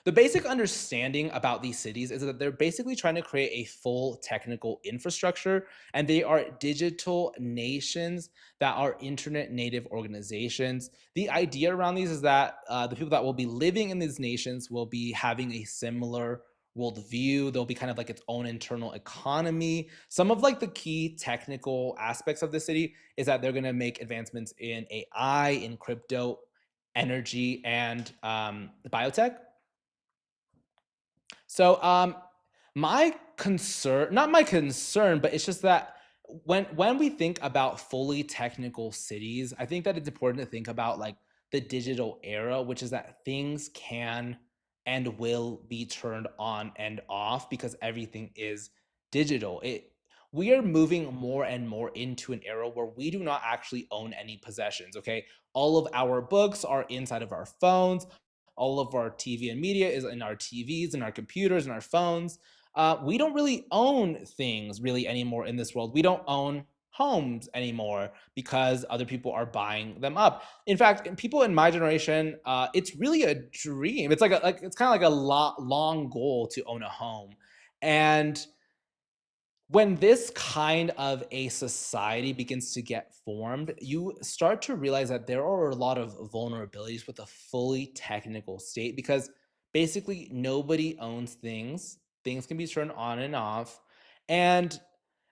The basic understanding about these cities is that they're basically trying to create a full technical infrastructure, and they are digital nations that are internet native organizations. The idea around these is that the people that will be living in these nations will be having a similar worldview. There'll be kind of like its own internal economy. Some of like the key technical aspects of the city is that they're going to make advancements in AI, in crypto, energy, and biotech. So my concern, not my concern, but it's just that when we think about fully technical cities, I think that it's important to think about like the digital era, which is that things can and will be turned on and off because everything is digital. We are moving more and more into an era where we do not actually own any possessions, okay? All of our books are inside of our phones. All of our TV and media is in our TVs and our computers and our phones. We don't really own things really anymore in this world. We don't own homes anymore because other people are buying them up. In fact, people in my generation, it's really a dream. It's it's kind of like a long goal to own a home. And when this kind of a society begins to get formed, you start to realize that there are a lot of vulnerabilities with a fully technical state because basically nobody owns things. Things can be turned on and off. And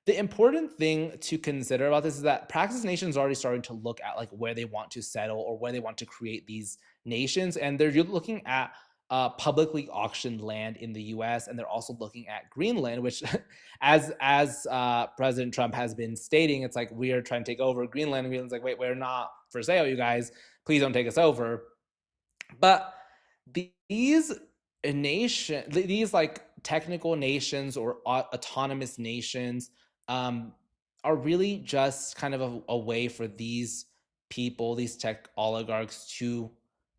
the important thing to consider about this is that Praxis Nation is already starting to look at like where they want to settle or where they want to create these nations, and they're looking at publicly auctioned land in the U.S. and they're also looking at Greenland, which, as President Trump has been stating, it's like we are trying to take over Greenland. Greenland's like, wait, we're not for sale, you guys. Please don't take us over. But these like technical nations or autonomous nations are really just kind of a way for these people, these tech oligarchs, to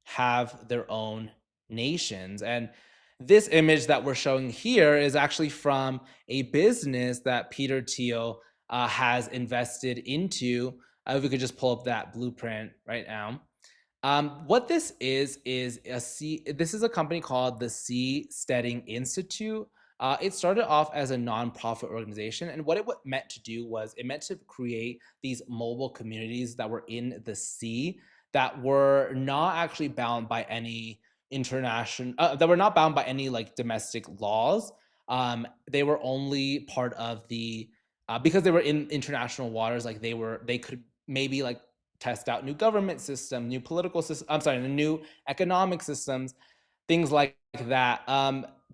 have their own nations. And this image that we're showing here is actually from a business that Peter Thiel has invested into. If we could just pull up that blueprint right now. What this is this is a company called the Seasteading Institute. It started off as a nonprofit organization, and what it meant to do was it meant to create these mobile communities that were in the sea that were not actually bound by any international, that were not bound by any like domestic laws. They were only part of the because they were in international waters, like they could maybe like test out new government system, new political system. I'm sorry, new economic systems, things like that.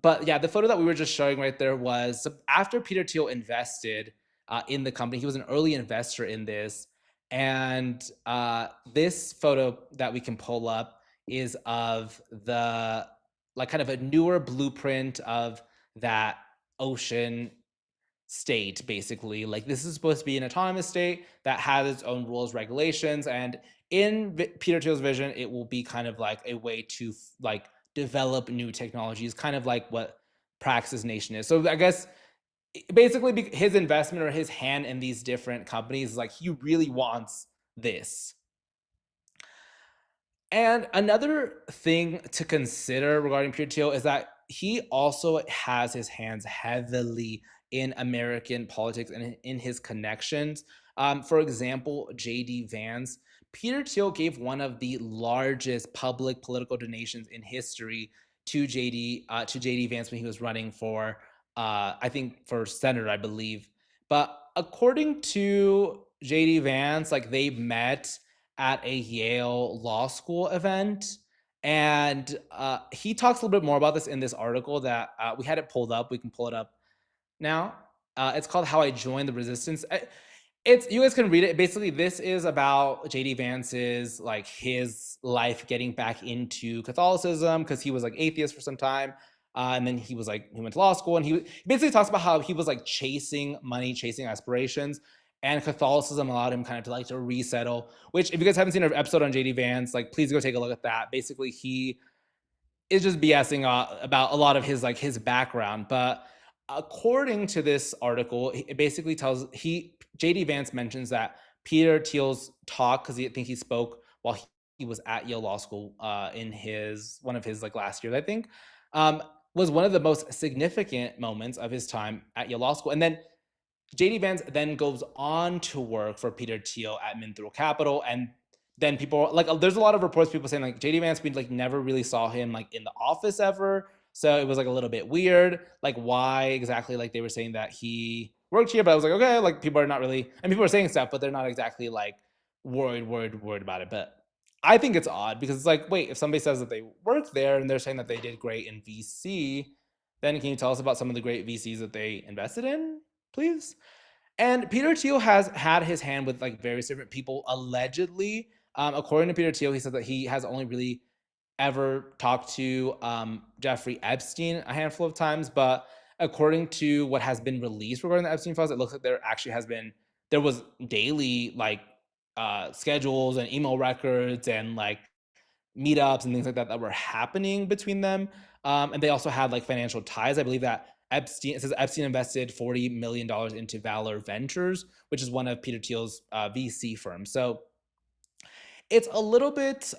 But yeah, the photo that we were just showing right there was after Peter Thiel invested in the company. He was an early investor in this, and this photo that we can pull up is of the like kind of a newer blueprint of that ocean state. Basically, like this is supposed to be an autonomous state that has its own rules, regulations, and in Peter Thiel's vision it will be kind of like a way to like develop new technologies, kind of like what Praxis Nation is. So I guess basically his investment or his hand in these different companies is like he really wants this. And another thing to consider regarding Peter Thiel is that he also has his hands heavily in American politics and in his connections. For example, J.D. Vance. Peter Thiel gave one of the largest public political donations in history to J.D. Vance when he was running for, I think, for senator, I believe. But according to JD Vance, like they met at a Yale Law School event. And he talks a little bit more about this in this article that we had it pulled up. We can pull it up now. It's called How I Joined the Resistance. It's, you guys can read it. Basically, this is about JD Vance's, like, his life getting back into Catholicism because he was like atheist for some time. And then he was like, he went to law school, and he basically talks about how he was like chasing money, chasing aspirations, and Catholicism allowed him kind of to like to resettle. Which, if you guys haven't seen our episode on JD Vance, like please go take a look at that. Basically, he is just BSing about a lot of his like his background. But according to this article, it basically tells JD Vance mentions that Peter Thiel's talk, because I think he spoke while he was at Yale Law School in his one of his like last years, I think, was one of the most significant moments of his time at Yale Law School. And then JD Vance then goes on to work for Peter Thiel at Minthrow Capital, and then people like there's a lot of reports, people saying like JD Vance, we like never really saw him like in the office ever, so it was like a little bit weird, like why exactly like they were saying that he worked here, but I was like, okay, like people are not really, and people are saying stuff, but they're not exactly like worried about it. But I think it's odd because it's like, wait, if somebody says that they worked there and they're saying that they did great in VC, then can you tell us about some of the great VCs that they invested in, please? And Peter Thiel has had his hand with like various different people allegedly. According to Peter Thiel, he said that he has only really ever talked to Jeffrey Epstein a handful of times. But according to what has been released regarding the Epstein files, it looks like there was daily like schedules and email records and like meetups and things like that that were happening between them. And they also had like financial ties. I believe that it says Epstein invested $40 million into Valor Ventures, which is one of Peter Thiel's VC firms. So it's a little bit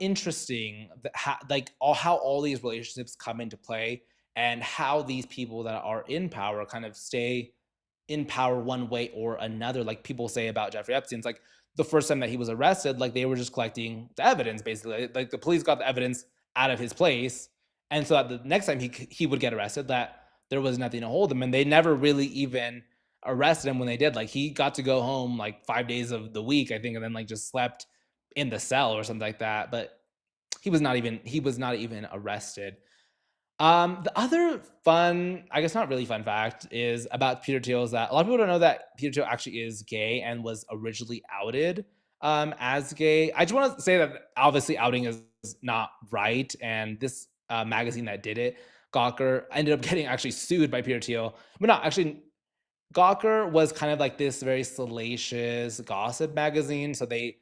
interesting that how all these relationships come into play and how these people that are in power kind of stay in power one way or another. Like people say about Jeffrey Epstein, it's like the first time that he was arrested, like they were just collecting the evidence, basically. Like the police got the evidence out of his place, and so that the next time he would get arrested, that there was nothing to hold him, and they never really even arrested him when they did. Like he got to go home like 5 days of the week, I think, and then like just slept in the cell or something like that. But he was not even arrested. The other fun, I guess not really fun fact is about Peter Thiel is that a lot of people don't know that Peter Thiel actually is gay and was originally outed as gay. I just want to say that obviously outing is not right, and this magazine that did it, Gawker, ended up getting actually sued by Peter Thiel. But no, actually, Gawker was kind of like this very salacious gossip magazine, so they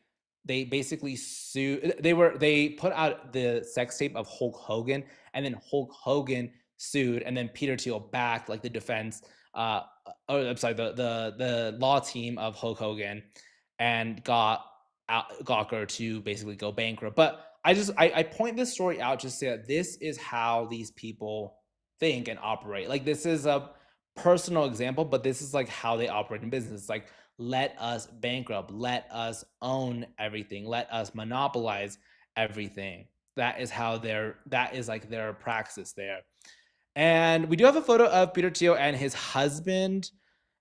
basically sued. They put out the sex tape of Hulk Hogan, and then Hulk Hogan sued, and then Peter Thiel backed like the defense, I'm sorry, the law team of Hulk Hogan, and got Gawker to basically go bankrupt. But I point this story out just to say that this is how these people think and operate. Like this is a personal example, but this is like how they operate in business. It's like, let us bankrupt, let us own everything, let us monopolize everything. That is like their praxis there. And we do have a photo of Peter Thiel and his husband.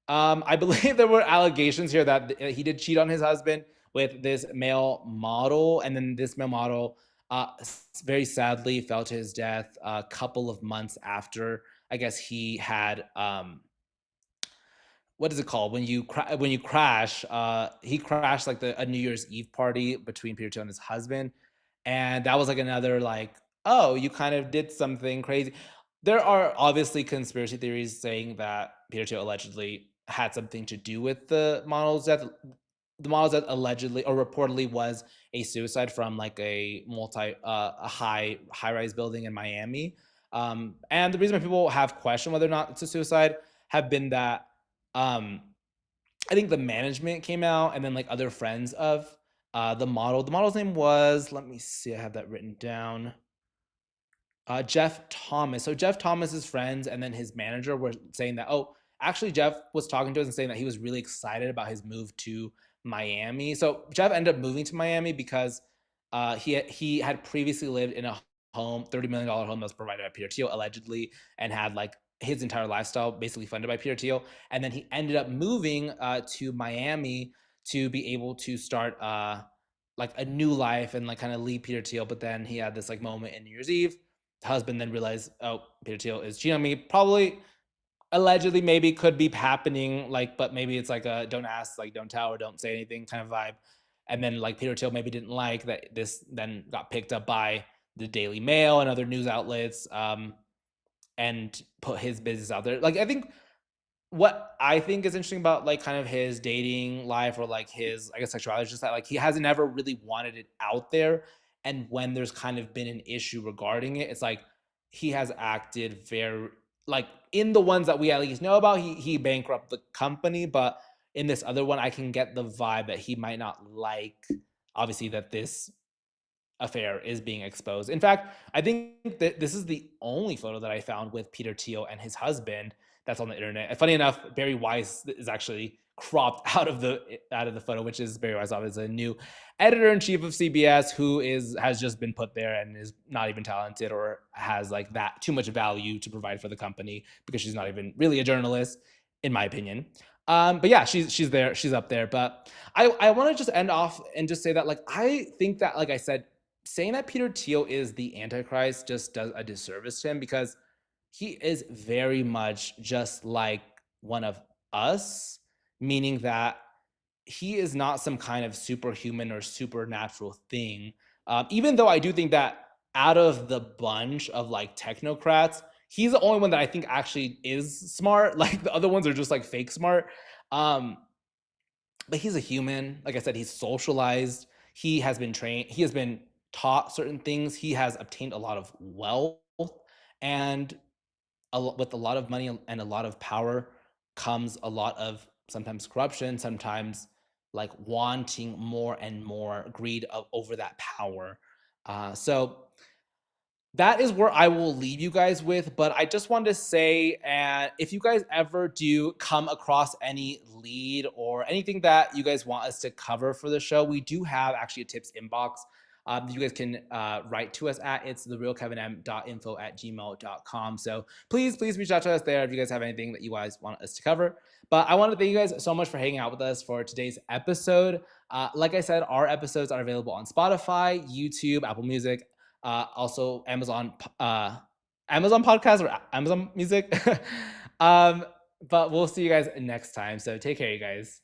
I believe there were allegations here that he did cheat on his husband with this male model, and then this male model very sadly fell to his death a couple of months after, I guess, he had what is it called when you crash? He crashed like a New Year's Eve party between Peter Thiel and his husband, and that was like another like, oh, you kind of did something crazy. There are obviously conspiracy theories saying that Peter Thiel allegedly had something to do with the model's death. The model's death allegedly or reportedly was a suicide from like a high-rise building in Miami. And the reason why people have questioned whether or not it's a suicide have been that I think the management came out, and then like other friends of the model. The model's name was, let me see, I have that written down. Jeff Thomas. So Jeff Thomas's friends and then his manager were saying that, oh, actually Jeff was talking to us and saying that he was really excited about his move to Miami. So Jeff ended up moving to Miami because he had previously lived in a home, $30 million home that was provided by Peter Thiel allegedly, and had like his entire lifestyle basically funded by Peter Thiel. And then he ended up moving to Miami to be able to start like a new life and like kind of leave Peter Thiel. But then he had this like moment in New Year's Eve. The husband then realized, oh, Peter Thiel is cheating on me. Probably, allegedly, maybe could be happening, like, but maybe it's like a don't ask, like don't tell, or don't say anything kind of vibe. And then like Peter Thiel maybe didn't like that this then got picked up by the Daily Mail and other news outlets, and put his business out there. Like, I think what I think is interesting about like kind of his dating life or like his, I guess, sexuality is just that like he hasn't ever really wanted it out there. And when there's kind of been an issue regarding it, it's like he has acted very like in the ones that we at least know about, he bankrupted the company, but in this other one, I can get the vibe that he might not like, obviously, that this affair is being exposed. In fact, I think that this is the only photo that I found with Peter Thiel and his husband that's on the internet. And funny enough, Barry Weiss is actually cropped out of the photo, which is Barry Weiss, obviously a new editor-in-chief of CBS, who has just been put there and is not even talented or has like that too much value to provide for the company because she's not even really a journalist, in my opinion. But yeah, she's there, she's up there. But I want to just end off and just say that like I think that, like I said, saying that Peter Thiel is the Antichrist just does a disservice to him, because he is very much just like one of us, meaning that he is not some kind of superhuman or supernatural thing. Even though I do think that out of the bunch of like technocrats, he's the only one that I think actually is smart. Like the other ones are just like fake smart. Um, but he's a human. Like I said, he's socialized. He has been trained. He has been taught certain things. He has obtained a lot of wealth, and with a lot of money and a lot of power comes a lot of sometimes corruption, sometimes like wanting more and more greed over that power. So that is where I will leave you guys with. But I just wanted to say, if you guys ever do come across any lead or anything that you guys want us to cover for the show, we do have actually a tips inbox. You guys can write to us at it's therealkevinm.info@gmail.com. So please reach out to us there if you guys have anything that you guys want us to cover. But I want to thank you guys so much for hanging out with us for today's episode. Like I said, our episodes are available on Spotify, YouTube, Apple Music, also Amazon Podcast or Amazon Music. But we'll see you guys next time. So take care, you guys.